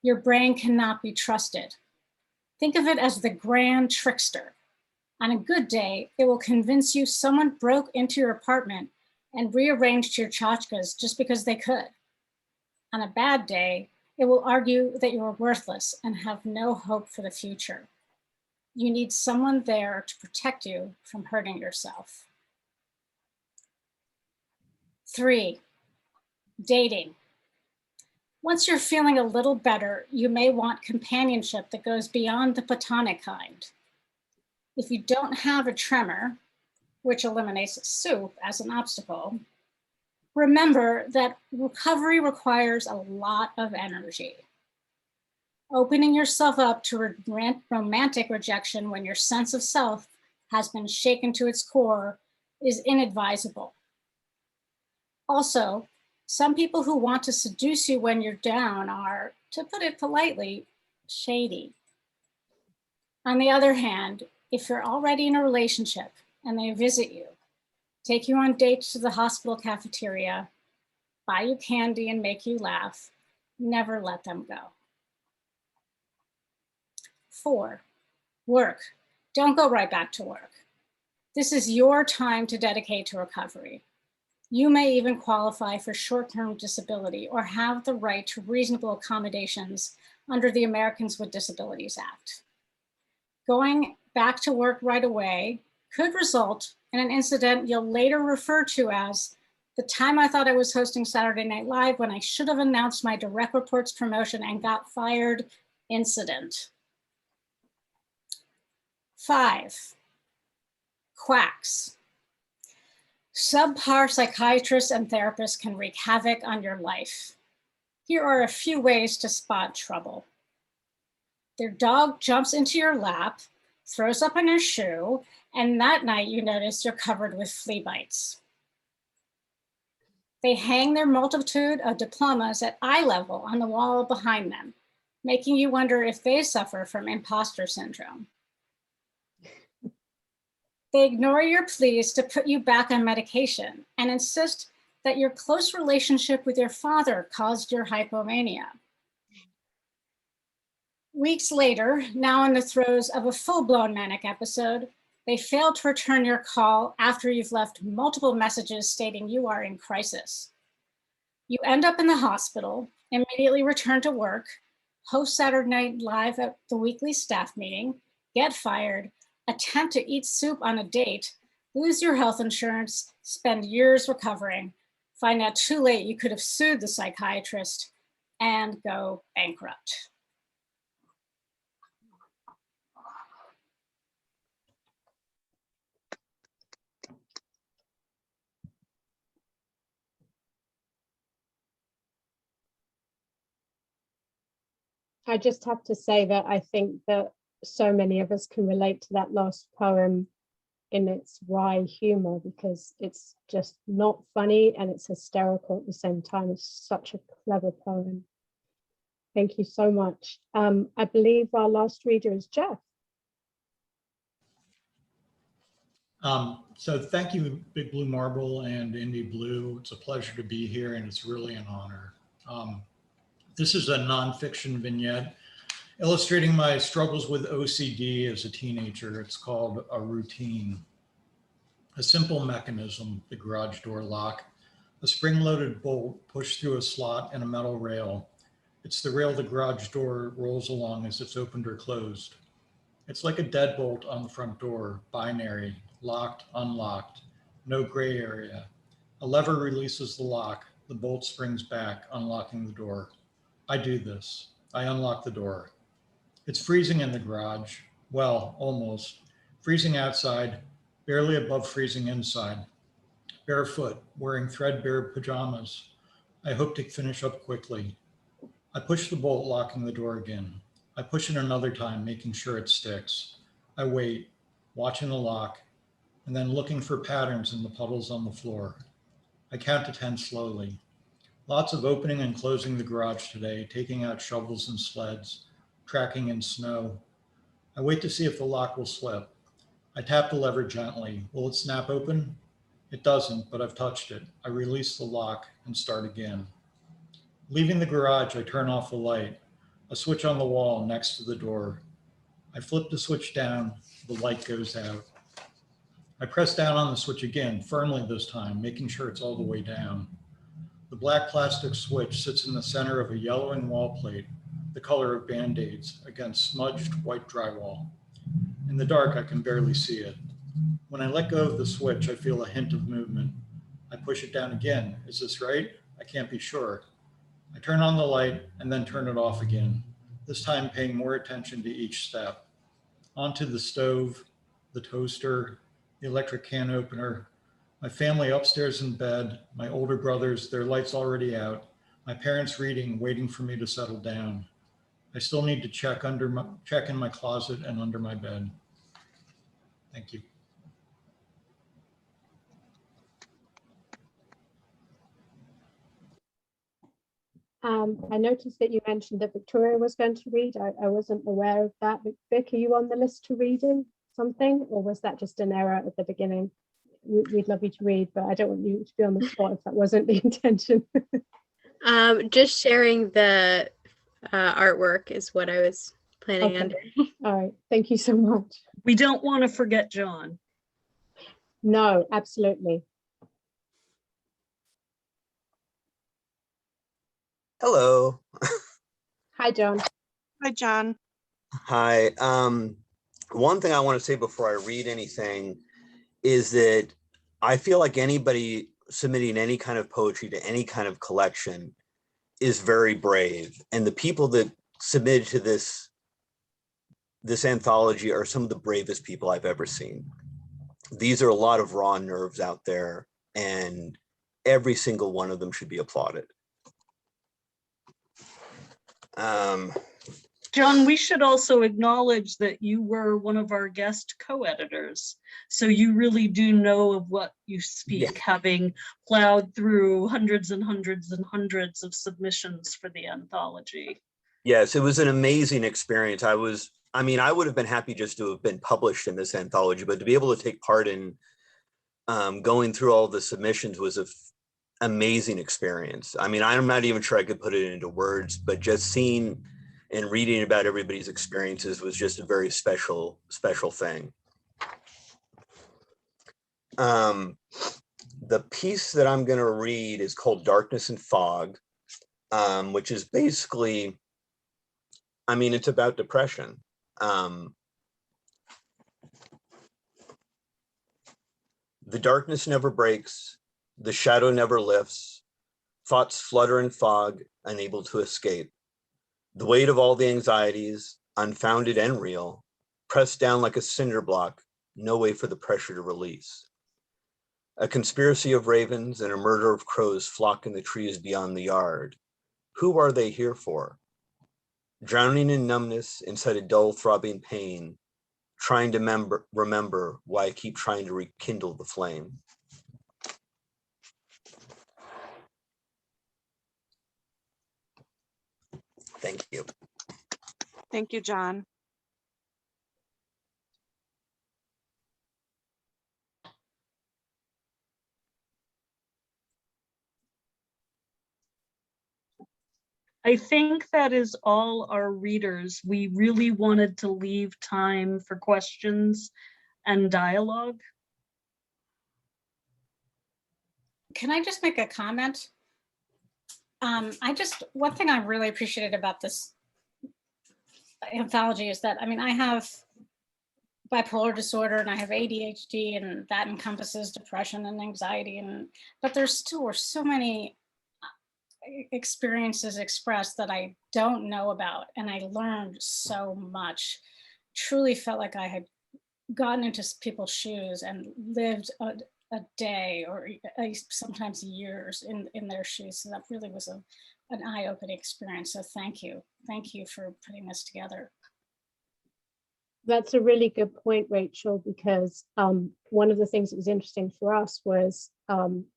Your brain cannot be trusted. Think of it as the grand trickster. On a good day, it will convince you someone broke into your apartment and rearranged your tchotchkes just because they could. On a bad day, it will argue that you are worthless and have no hope for the future. You need someone there to protect you from hurting yourself. 3, dating. Once you're feeling a little better, you may want companionship that goes beyond the platonic kind. If you don't have a tremor, which eliminates soup as an obstacle, remember that recovery requires a lot of energy. Opening yourself up to romantic rejection when your sense of self has been shaken to its core is inadvisable. Also, some people who want to seduce you when you're down are, to put it politely, shady. On the other hand, if you're already in a relationship and they visit you, take you on dates to the hospital cafeteria, buy you candy and make you laugh, never let them go. 4, work. Don't go right back to work. This is your time to dedicate to recovery. You may even qualify for short-term disability or have the right to reasonable accommodations under the Americans with Disabilities Act. Going back to work right away could result in an incident you'll later refer to as the time I thought I was hosting Saturday Night Live when I should have announced my direct reports promotion and got fired incident. 5, quacks. Subpar psychiatrists and therapists can wreak havoc on your life. Here are a few ways to spot trouble. Their dog jumps into your lap, throws up on your shoe, and that night you notice you're covered with flea bites. They hang their multitude of diplomas at eye level on the wall behind them, making you wonder if they suffer from imposter syndrome. They ignore your pleas to put you back on medication and insist that your close relationship with your father caused your hypomania. Weeks later, now in the throes of a full-blown manic episode, they fail to return your call after you've left multiple messages stating you are in crisis. You end up in the hospital, immediately return to work, host Saturday Night Live at the weekly staff meeting, get fired, attempt to eat soup on a date, lose your health insurance, spend years recovering, find out too late you could have sued the psychiatrist, and go bankrupt. I just have to say that I think that so many of us can relate to that last poem in its wry humor, because it's just not funny and it's hysterical at the same time. It's such a clever poem. Thank you so much. I believe our last reader is Jeff. So thank you, Big Blue Marble and IndieBlue. It's a pleasure to be here, and it's really an honor. This is a nonfiction vignette illustrating my struggles with OCD as a teenager. It's called A Routine. A simple mechanism, the garage door lock, a spring-loaded bolt pushed through a slot in a metal rail. It's the rail the garage door rolls along as it's opened or closed. It's like a deadbolt on the front door, binary, locked, unlocked, no gray area. A lever releases the lock, the bolt springs back, unlocking the door. I do this. I unlock the door. It's freezing in the garage. Well, almost. Freezing outside, barely above freezing inside. Barefoot, wearing threadbare pajamas. I hope to finish up quickly. I push the bolt, locking the door again. I push it another time, making sure it sticks. I wait, watching the lock, and then looking for patterns in the puddles on the floor. I count to 10 slowly. Lots of opening and closing the garage today, taking out shovels and sleds, tracking in snow. I wait to see if the lock will slip. I tap the lever gently. Will it snap open? It doesn't, but I've touched it. I release the lock and start again. Leaving the garage, I turn off the light, a switch on the wall next to the door. I flip the switch down, the light goes out. I press down on the switch again, firmly this time, making sure it's all the way down. The black plastic switch sits in the center of a yellowing wall plate, the color of Band-Aids, against smudged white drywall. In the dark, I can barely see it. When I let go of the switch, I feel a hint of movement. I push it down again. Is this right? I can't be sure. I turn on the light and then turn it off again, this time paying more attention to each step. Onto the stove, the toaster, the electric can opener, my family upstairs in bed, my older brothers, their lights already out, my parents reading, waiting for me to settle down. I still need to check in my closet and under my bed. Thank you. I noticed that you mentioned that Victoria was going to read. I wasn't aware of that. Vic, are you on the list to reading something, or was that just an error at the beginning? We'd love you to read, but I don't want you to be on the spot if that wasn't the intention. Just sharing the artwork is what I was planning on doing. All right, thank you so much. We don't want to forget John. No, absolutely. Hello. Hi, John. Hi, John. Hi. One thing I want to say before I read anything is that I feel like anybody submitting any kind of poetry to any kind of collection is very brave. And the people that submitted to this anthology are some of the bravest people I've ever seen. These are a lot of raw nerves out there, and every single one of them should be applauded. John, we should also acknowledge that you were one of our guest co-editors. So you really do know of what you speak, yeah, having plowed through hundreds and hundreds and hundreds of submissions for the anthology. Yes, it was an amazing experience. I would have been happy just to have been published in this anthology, but to be able to take part in going through all the submissions was an amazing experience. I mean, I'm not even sure I could put it into words, but just seeing and reading about everybody's experiences was just a very special thing. The piece that I'm going to read is called Darkness and Fog, which is basically, I mean, it's about depression. The darkness never breaks, the shadow never lifts, thoughts flutter in fog, unable to escape. The weight of all the anxieties, unfounded and real, pressed down like a cinder block, no way for the pressure to release. A conspiracy of ravens and a murder of crows flock in the trees beyond the yard. Who are they here for? Drowning in numbness inside a dull throbbing pain, trying to remember why I keep trying to rekindle the flame. Thank you. Thank you, John. I think that is all our readers. We really wanted to leave time for questions and dialogue. Can I just make a comment? One thing I really appreciated about this anthology is that, I mean, I have bipolar disorder and I have ADHD, and that encompasses depression and anxiety, but there still were so many experiences expressed that I don't know about, and I learned so much. Truly felt like I had gotten into people's shoes and lived a day or sometimes years in their shoes. So that really was an eye-opening experience. So thank you for putting this together. That's a really good point, Rachel, because one of the things that was interesting for us was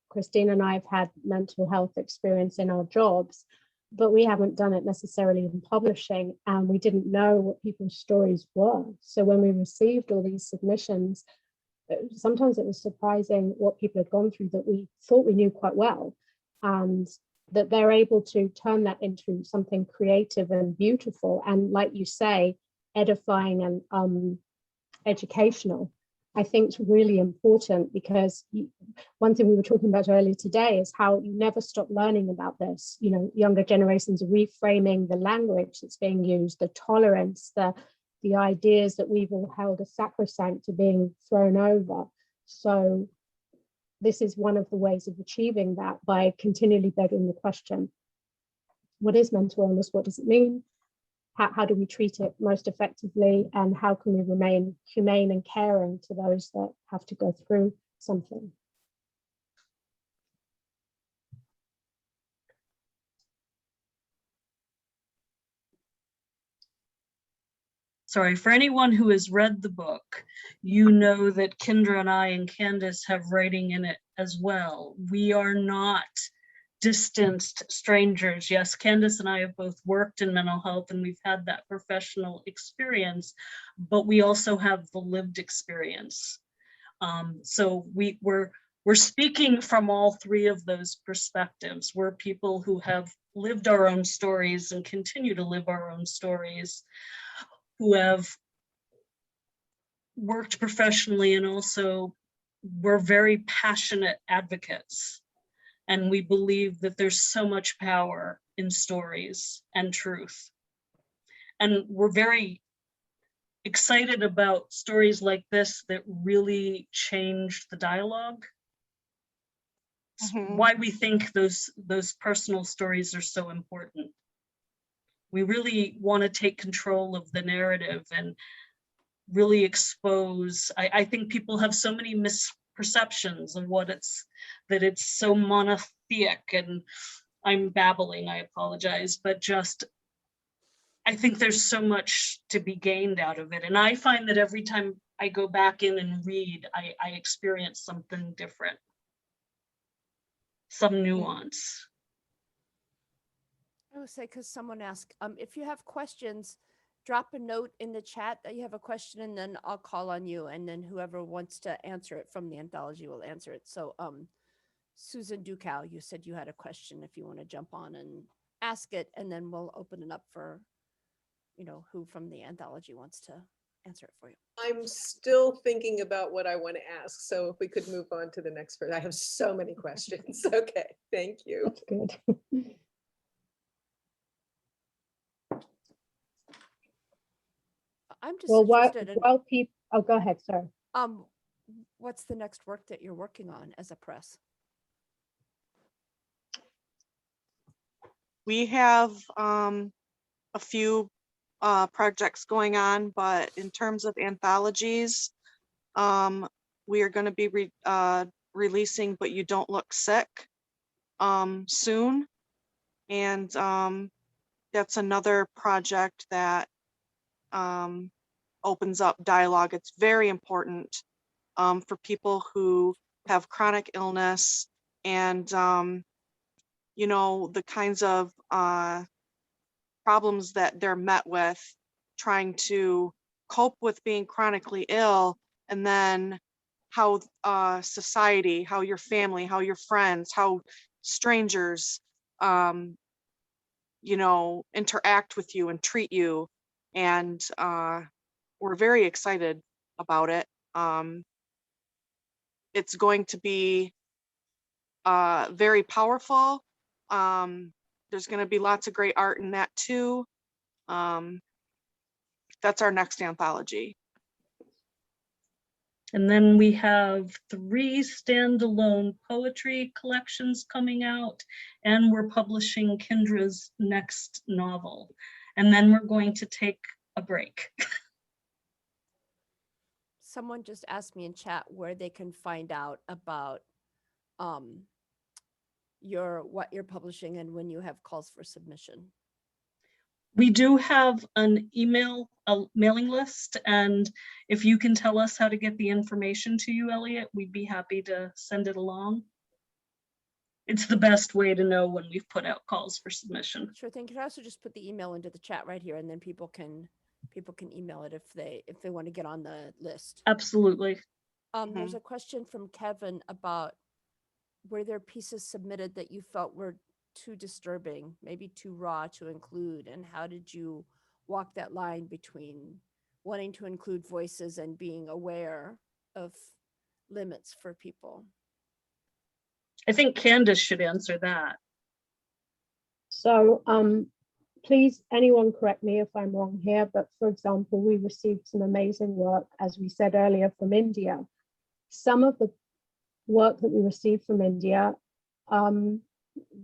Christine and I have had mental health experience in our jobs, but we haven't done it necessarily in publishing, and we didn't know what people's stories were. So when we received all these submissions, sometimes it was surprising what people had gone through that we thought we knew quite well, and that they're able to turn that into something creative and beautiful. And like you say, edifying and educational, I think it's really important, because one thing we were talking about earlier today is how you never stop learning about this. You know, younger generations are reframing the language that's being used, the tolerance, the ideas that we've all held as sacrosanct are being thrown over. So this is one of the ways of achieving that, by continually begging the question, what is mental illness? What does it mean? How do we treat it most effectively? And how can we remain humane and caring to those that have to go through something? Sorry, for anyone who has read the book, you know that Kendra and I and Candace have writing in it as well. We are not distanced strangers. Yes, Candace and I have both worked in mental health and we've had that professional experience, but we also have the lived experience. So we're speaking from all three of those perspectives. We're people who have lived our own stories and continue to live our own stories, who have worked professionally, and also we're very passionate advocates. And we believe that there's so much power in stories and truth. And we're very excited about stories like this that really change the dialogue. Mhm. Why we think those personal stories are so important. We really want to take control of the narrative and really expose. I think people have so many misperceptions of what that it's so monotheic, and I'm babbling, I apologize, but just, I think there's so much to be gained out of it. And I find that every time I go back in and read, I experience something different, some nuance. I would say, because someone asked, if you have questions, drop a note in the chat that you have a question, and then I'll call on you, and then whoever wants to answer it from the anthology will answer it. So Susan Ducal, you said you had a question. If you want to jump on and ask it, and then we'll open it up for, you know, who from the anthology wants to answer it for you. I'm still thinking about what I want to ask. So if we could move on to the next person. I have so many questions. Okay, thank you. That's good. I'm just Well, interested in while people, oh, go ahead, sorry. what's the next work that you're working on as a press? We have a few projects going on, but in terms of anthologies, we are going to be releasing But You Don't Look Sick soon. And that's another project that opens up dialogue. It's very important for people who have chronic illness and, you know, the kinds of problems that they're met with trying to cope with being chronically ill, and then how society, how your family, how your friends, how strangers, you know, interact with you and treat you. And we're very excited about it. It's going to be very powerful. There's going to be lots of great art in that too. That's our next anthology. And then we have 3 standalone poetry collections coming out, and we're publishing Kendra's next novel. And then we're going to take a break. Someone just asked me in chat where they can find out about what you're publishing and when you have calls for submission. We do have an a mailing list, and if you can tell us how to get the information to you, Elliot, we'd be happy to send it along. It's the best way to know when we've put out calls for submission. Sure thing. Could I also just put the email into the chat right here, and then people can email it if they want to get on the list. Absolutely. There's a question from Kevin about, were there pieces submitted that you felt were too disturbing, maybe too raw to include, and how did you walk that line between wanting to include voices and being aware of limits for people. I think Candace should answer that. So please, anyone correct me if I'm wrong here, but for example, we received some amazing work, as we said earlier, from India. Some of the work that we received from India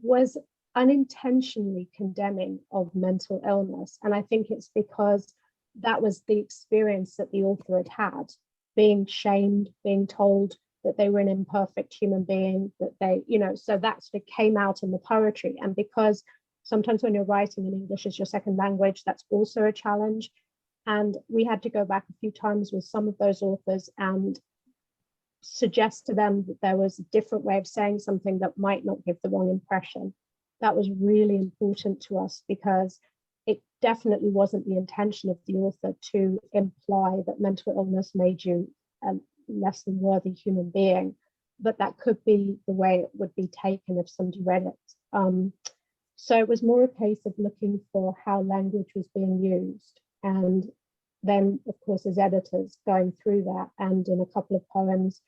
was unintentionally condemning of mental illness. And I think it's because that was the experience that the author had had, being shamed, being told that they were an imperfect human being, that they, you know, so that sort of came out in the poetry. And because sometimes when you're writing in English as your second language, that's also a challenge. And we had to go back a few times with some of those authors and suggest to them that there was a different way of saying something that might not give the wrong impression. That was really important to us because it definitely wasn't the intention of the author to imply that mental illness made you a less than worthy human being, but that could be the way it would be taken if somebody read it. So it was more a case of looking for how language was being used. And then, of course, as editors, going through that and in a couple of poems,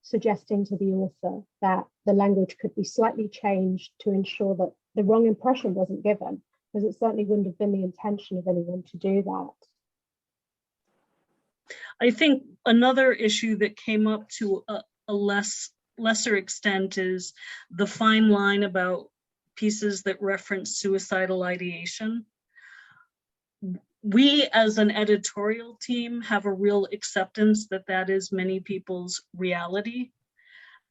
suggesting to the author that the language could be slightly changed to ensure that the wrong impression wasn't given, because it certainly wouldn't have been the intention of anyone to do that. I think another issue that came up to a lesser extent is the fine line about pieces that reference suicidal ideation. We as an editorial team have a real acceptance that that is many people's reality.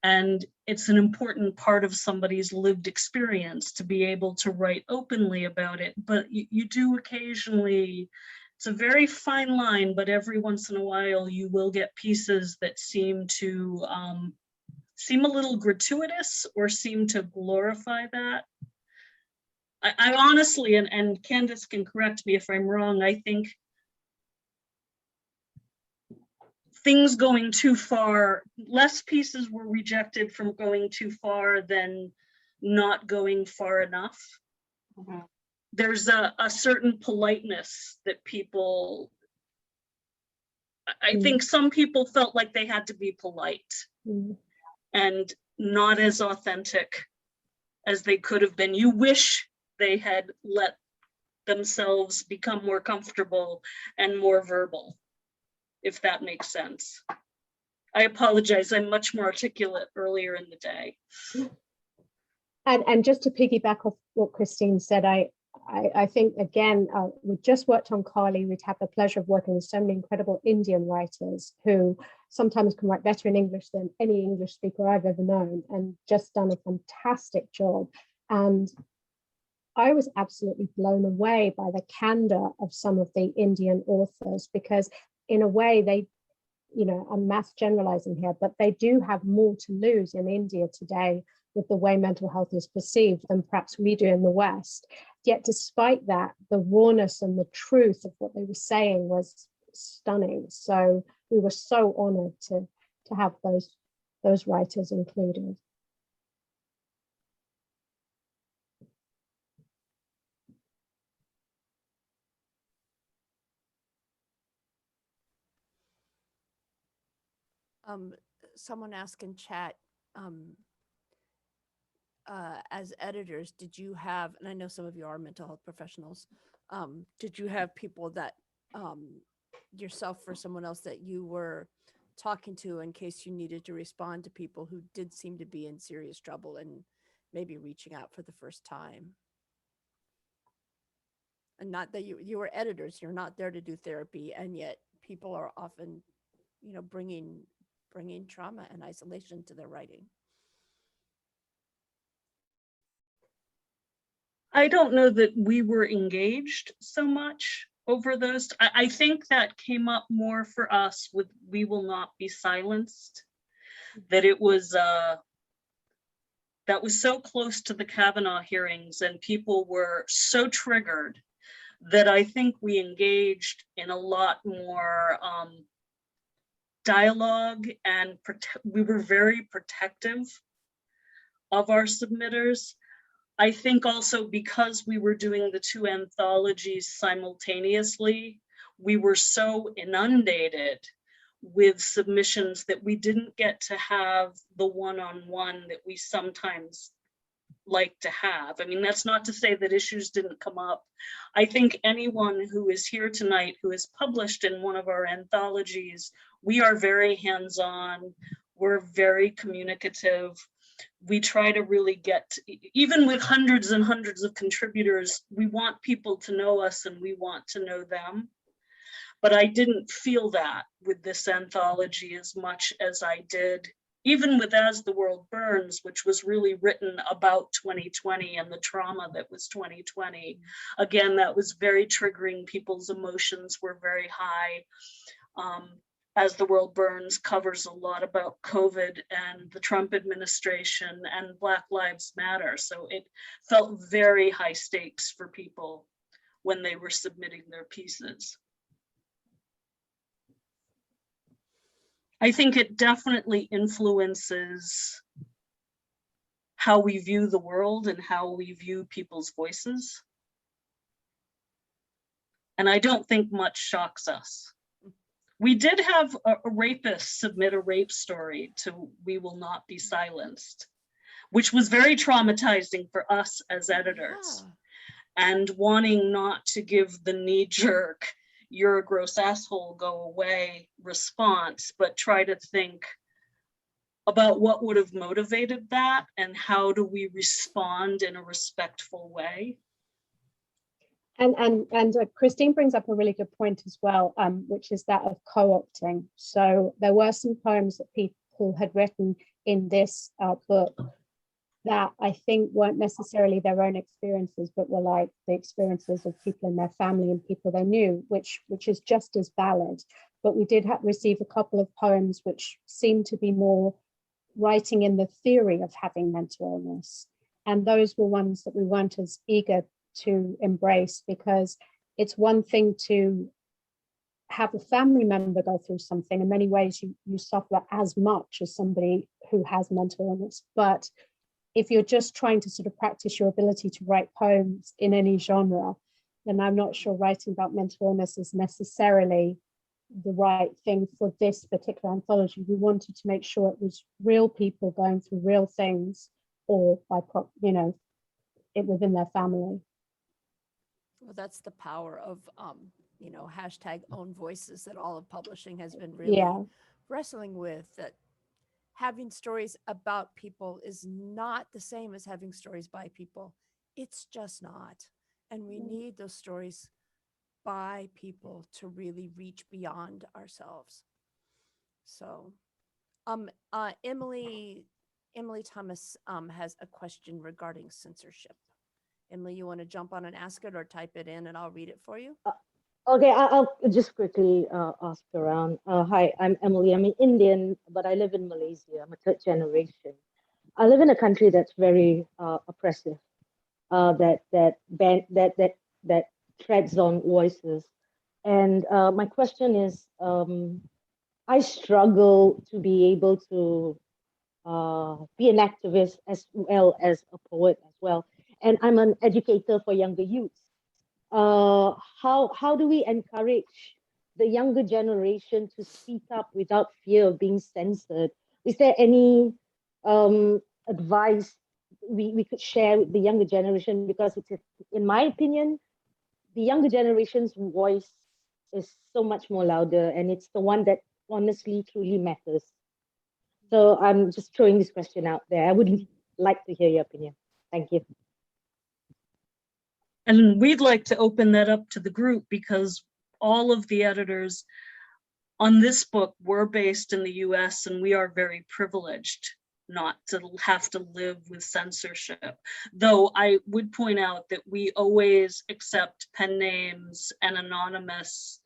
And it's an important part of somebody's lived experience to be able to write openly about it. But you do occasionally, it's a very fine line, but every once in a while you will get pieces that seem to seem a little gratuitous or seem to glorify that. I honestly, and Candace can correct me if I'm wrong, I think things going too far, less pieces were rejected from going too far than not going far enough. Mm-hmm. There's a certain politeness that people, I think some people felt like they had to be polite and not as authentic as they could have been. You wish they had let themselves become more comfortable and more verbal, if that makes sense. I apologize, I'm much more articulate earlier in the day. And just to piggyback off what Christine said, I think, again, we just worked on Kali. We'd have the pleasure of working with so many incredible Indian writers who sometimes can write better in English than any English speaker I've ever known, and just done a fantastic job. And I was absolutely blown away by the candor of some of the Indian authors, because in a way they, you know, I'm mass generalizing here, but they do have more to lose in India today with the way mental health is perceived than perhaps we do in the West. Yet despite that, the rawness and the truth of what they were saying was stunning. So we were so honored to have those writers included. Someone asked in chat, as editors, did you have, and I know some of you are mental health professionals, did you have people that yourself or someone else that you were talking to in case you needed to respond to people who did seem to be in serious trouble and maybe reaching out for the first time? And not that you were editors, you're not there to do therapy, and yet people are often, you know, bringing trauma and isolation to their writing. I don't know that we were engaged so much over those. I think that came up more for us with We Will Not Be Silenced, that it was, that was so close to the Kavanaugh hearings and people were so triggered that I think we engaged in a lot more dialogue, and we were very protective of our submitters. I think also because we were doing the two anthologies simultaneously, we were so inundated with submissions that we didn't get to have the one-on-one that we sometimes like to have. I mean, that's not to say that issues didn't come up. I think anyone who is here tonight who is published in one of our anthologies, we are very hands-on, we're very communicative. We try to really get, even with hundreds and hundreds of contributors, we want people to know us and we want to know them. But I didn't feel that with this anthology as much as I did, even with As the World Burns, which was really written about 2020 and the trauma that was 2020. Again, that was very triggering. People's emotions were very high. As the World Burns covers a lot about COVID and the Trump administration and Black Lives Matter. So it felt very high stakes for people when they were submitting their pieces. I think it definitely influences how we view the world and how we view people's voices. And I don't think much shocks us. We did have a rapist submit a rape story to We Will Not Be Silenced, which was very traumatizing for us as editors. Yeah. And wanting not to give the knee-jerk, you're a gross asshole, go away response, but try to think about what would have motivated that and how do we respond in a respectful way. And Christine brings up a really good point as well, which is that of co-opting. So there were some poems that people had written in this book that I think weren't necessarily their own experiences, but were like the experiences of people in their family and people they knew, which is just as valid. But we did receive a couple of poems which seemed to be more writing in the theory of having mental illness. And those were ones that we weren't as eager to embrace, because it's one thing to have a family member go through something. In many ways, you suffer as much as somebody who has mental illness. But if you're just trying to sort of practice your ability to write poems in any genre, then I'm not sure writing about mental illness is necessarily the right thing for this particular anthology. We wanted to make sure it was real people going through real things, or by it within their family. Well, that's the power of hashtag own voices that all of publishing has been really wrestling with, that having stories about people is not the same as having stories by people. It's just not. And we need those stories by people to really reach beyond ourselves. So Emily Thomas has a question regarding censorship. Emily, you want to jump on and ask it, or type it in and I'll read it for you? Okay, I'll just quickly ask around. Hi, I'm Emily. I'm an Indian, but I live in Malaysia. I'm a third generation. I live in a country that's very oppressive, that treads on voices. And my question is, I struggle to be able to be an activist as well as a poet as well. And I'm an educator for younger youths. How do we encourage the younger generation to speak up without fear of being censored? Is there any advice we could share with the younger generation? Because in my opinion, the younger generation's voice is so much more louder, and it's the one that honestly truly matters. So I'm just throwing this question out there. I would like to hear your opinion. Thank you. And we'd like to open that up to the group, because all of the editors on this book were based in the US, and we are very privileged not to have to live with censorship. Though I would point out that we always accept pen names and anonymous,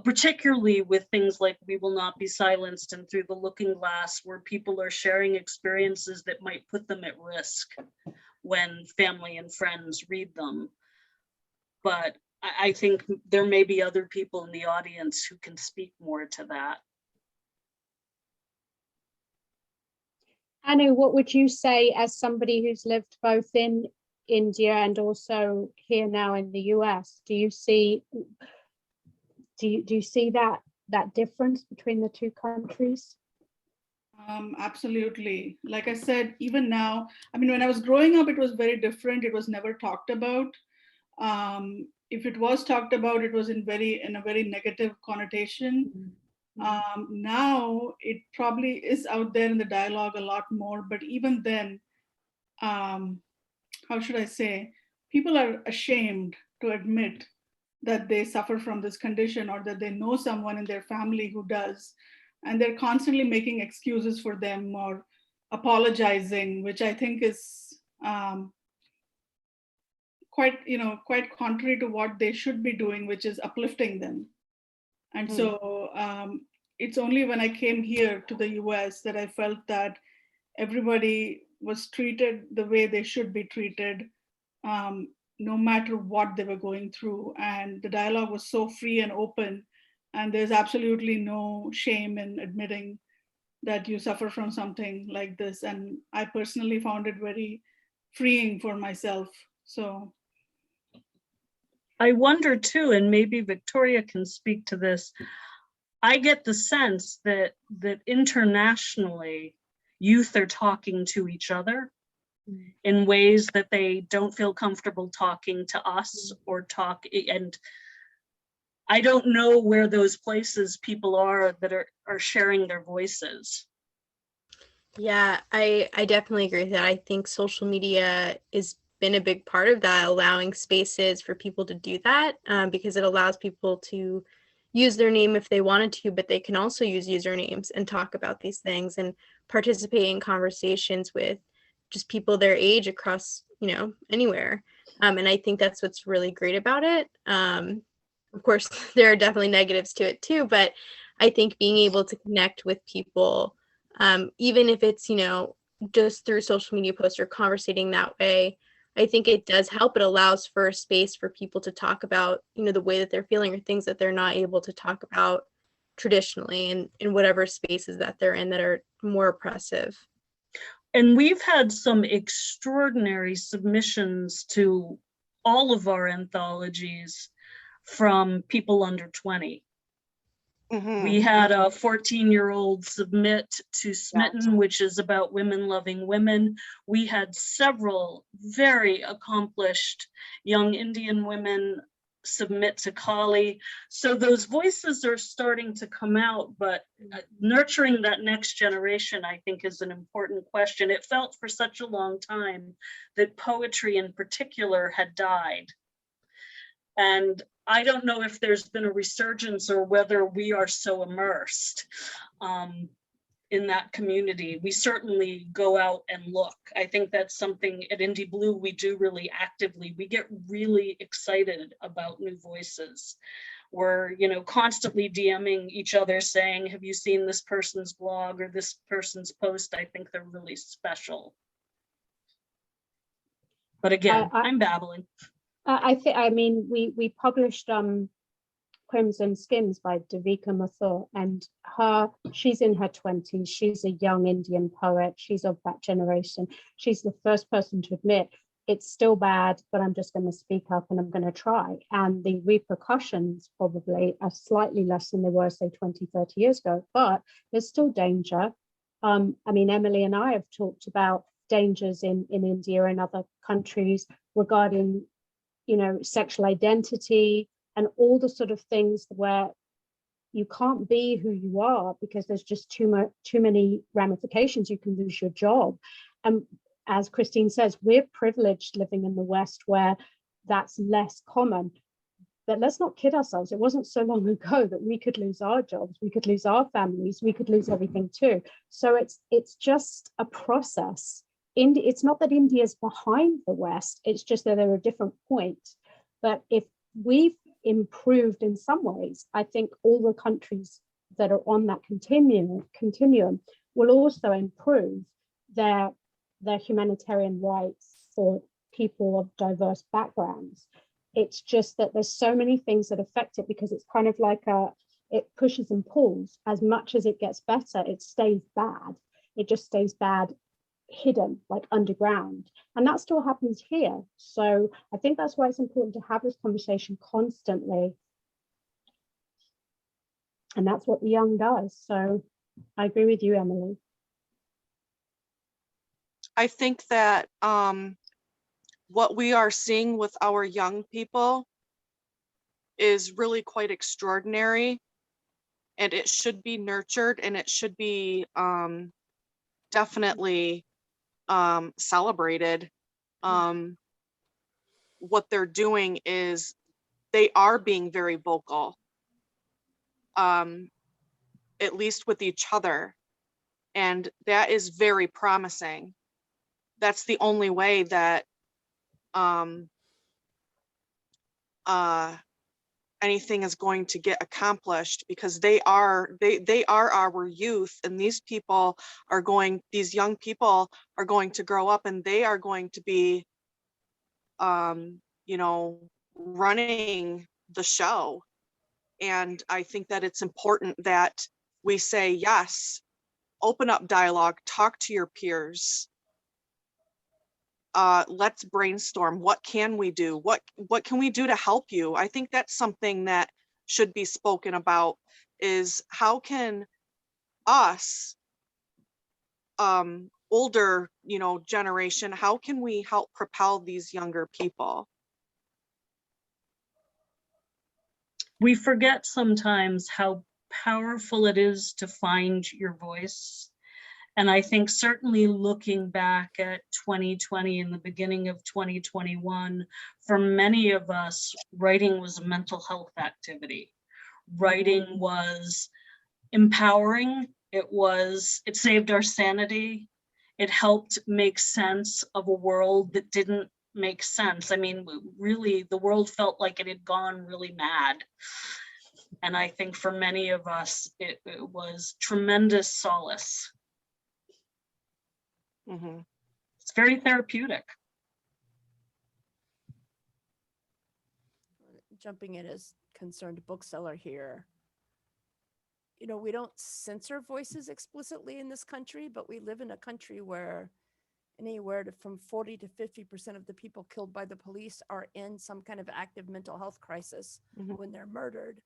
particularly with things like We Will Not Be Silenced and Through the Looking Glass, where people are sharing experiences that might put them at risk when family and friends read them. But I think there may be other people in the audience who can speak more to that. Anu, what would you say as somebody who's lived both in India and also here now in the US, do you see that difference between the two countries? Absolutely. Like I said, even now, I mean, when I was growing up, it was very different. It was never talked about. If it was talked about, it was in a very negative connotation. Now it probably is out there in the dialogue a lot more, but even then, how should I say, people are ashamed to admit that they suffer from this condition or that they know someone in their family who does. And they're constantly making excuses for them or apologizing, which I think is quite contrary to what they should be doing, which is uplifting them. And so it's only when I came here to the US that I felt that everybody was treated the way they should be treated, no matter what they were going through. And the dialogue was so free and open, and there's absolutely no shame in admitting that you suffer from something like this. And I personally found it very freeing for myself. So I wonder too, and maybe Victoria can speak to this, I get the sense that internationally, youth are talking to each other in ways that they don't feel comfortable talking to us or talk. And I don't know where those places people are that are sharing their voices. Yeah, I definitely agree with that. I think social media has been a big part of that, allowing spaces for people to do that, because it allows people to use their name if they wanted to, but they can also use usernames and talk about these things and participate in conversations with just people their age across, anywhere. And I think that's what's really great about it. Of course, there are definitely negatives to it too, but I think being able to connect with people, even if it's, just through social media posts or conversating that way, I think it does help. It allows for a space for people to talk about, the way that they're feeling or things that they're not able to talk about traditionally and in whatever spaces that they're in that are more oppressive. And we've had some extraordinary submissions to all of our anthologies from people under 20. We had a 14-year-old submit to Smitten, which is about women loving women. We had several very accomplished young Indian women submit to Kali. So those voices are starting to come out, but nurturing that next generation, I think, is an important question. It felt for such a long time that poetry in particular had died. And I don't know if there's been a resurgence or whether we are so immersed in that community. We certainly go out and look. I think that's something at IndieBlue we do really actively. We get really excited about new voices. We're, constantly DMing each other saying, have you seen this person's blog or this person's post? I think they're really special. But again, I'm babbling. We published Crimson Skins by Devika Mathur, and she's in her 20s. She's a young Indian poet. She's of that generation. She's the first person to admit it's still bad, but I'm just going to speak up and I'm going to try. And the repercussions probably are slightly less than they were, say, 20, 30 years ago, but there's still danger. Emily and I have talked about dangers in India and other countries regarding sexual identity and all the sort of things where you can't be who you are because there's just too many ramifications. You can lose your job. And as Christine says, we're privileged living in the West where that's less common. But let's not kid ourselves. It wasn't so long ago that we could lose our jobs, we could lose our families, we could lose everything too. So it's just a process. It's not that India is behind the West, it's just that there are different points. But if we've improved in some ways, I think all the countries that are on that continuum will also improve their humanitarian rights for people of diverse backgrounds. It's just that there's so many things that affect it because it's kind of like it pushes and pulls. As much as it gets better, it stays bad. It just stays bad hidden, like underground. And that still happens here. So I think that's why it's important to have this conversation constantly. And that's what the young does. So I agree with you, Emily. I think that what we are seeing with our young people is really quite extraordinary, and it should be nurtured, and it should be definitely celebrated. What they're doing is they are being very vocal, at least with each other, and that is very promising. That's the only way that anything is going to get accomplished, because they are our youth, and these young people are going to grow up, and they are going to be you know, running the show. And I think that it's important that we say, yes, open up dialogue, talk to your peers. Let's brainstorm. What can we do? What can we do to help you? I think that's something that should be spoken about, is how can us, older, generation, how can we help propel these younger people? We forget sometimes how powerful it is to find your voice. And I think certainly looking back at 2020 and the beginning of 2021, for many of us, writing was a mental health activity. Writing was empowering. It saved our sanity. It helped make sense of a world that didn't make sense. I mean, really, the world felt like it had gone really mad. And I think for many of us, it was tremendous solace. Mm-hmm. It's very therapeutic. Jumping in as concerned bookseller here. We don't censor voices explicitly in this country, but we live in a country where anywhere from 40 to 50% of the people killed by the police are in some kind of active mental health crisis when they're murdered.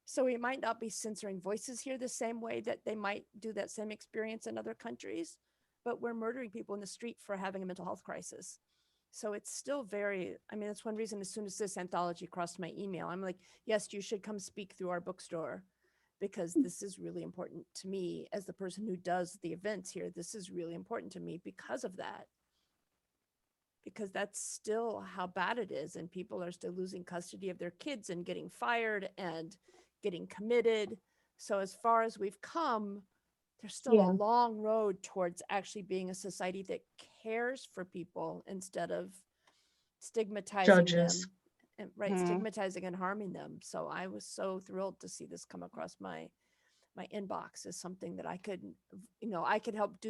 So we might not be censoring voices here the same way that they might do that same experience in other countries, but we're murdering people in the street for having a mental health crisis. So it's still that's one reason as soon as this anthology crossed my email, I'm like, yes, you should come speak through our bookstore, because this is really important to me as the person who does the events here. This is really important to me because of that. Because that's still how bad it is, and people are still losing custody of their kids and getting fired and getting committed. So as far as we've come, there's still a long road towards actually being a society that cares for people instead of stigmatizing them and stigmatizing and harming them. So I was so thrilled to see this come across my inbox as something that I could help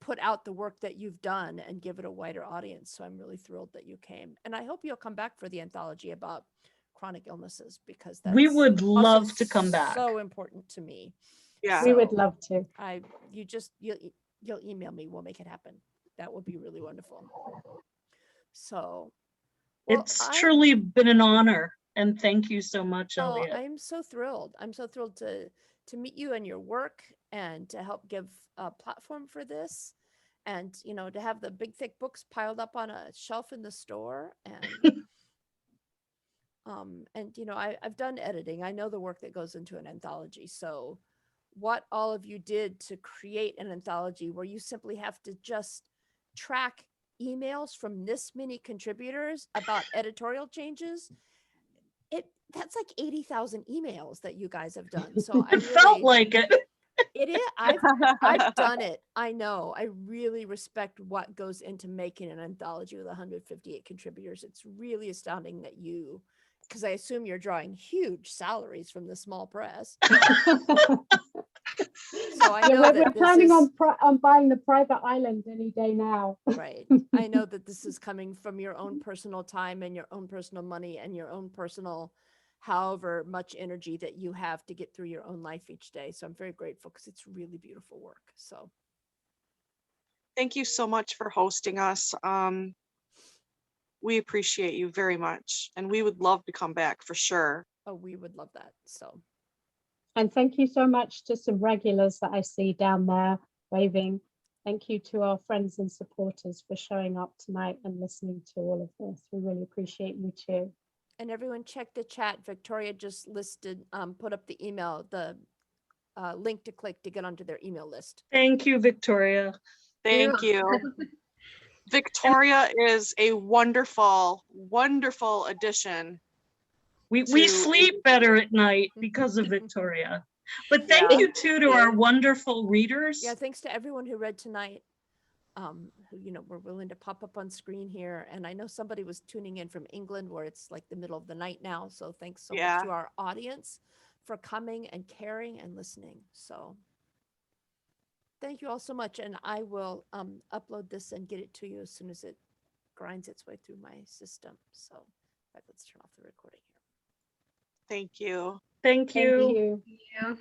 put out the work that you've done and give it a wider audience. So I'm really thrilled that you came, and I hope you'll come back for the anthology about chronic illnesses, because we would love to come back. So important to me. Yeah, we would love to. You'll email me. We'll make it happen. That would be really wonderful. So it's truly been an honor, and thank you so much, Elliot. I'm so thrilled. I'm so thrilled to meet you and your work, and to help give a platform for this, and to have the big thick books piled up on a shelf in the store, and I've done editing. I know the work that goes into an anthology. So what all of you did to create an anthology where you simply have to just track emails from this many contributors about editorial changes, that's like 80,000 emails that you guys have done. So it felt like it. It is. I've done it. I know. I really respect what goes into making an anthology with 158 contributors. It's really astounding that because I assume you're drawing huge salaries from the small press. So I know we're planning on buying the private island any day now. Right. I know that this is coming from your own personal time and your own personal money and your own personal however much energy that you have to get through your own life each day. So I'm very grateful because it's really beautiful work. So Thank you so much for hosting us. We appreciate you very much, and we would love to come back for sure. oh, we would love that. So And thank you so much to some regulars that I see down there waving. Thank you to our friends and supporters for showing up tonight and listening to all of this. We really appreciate you too. and everyone check the chat. Victoria just listed, put up the email, the link to click to get onto their email list. Thank you, Victoria. Thank you. Victoria is a wonderful, wonderful addition. We to sleep better at night because of Victoria. But thank Yeah. you too to our wonderful readers. Yeah, thanks to everyone who read tonight, who, you know, were willing to pop up on screen here. And I know somebody was tuning in from England where it's like the middle of the night now. So thanks so Yeah. much to our audience for coming and caring and listening. So thank you all so much. And I will upload this and get it to you as soon as it grinds its way through my system. So in fact, let's turn off the recording here. Thank you. Thank Thank you. you. Yeah.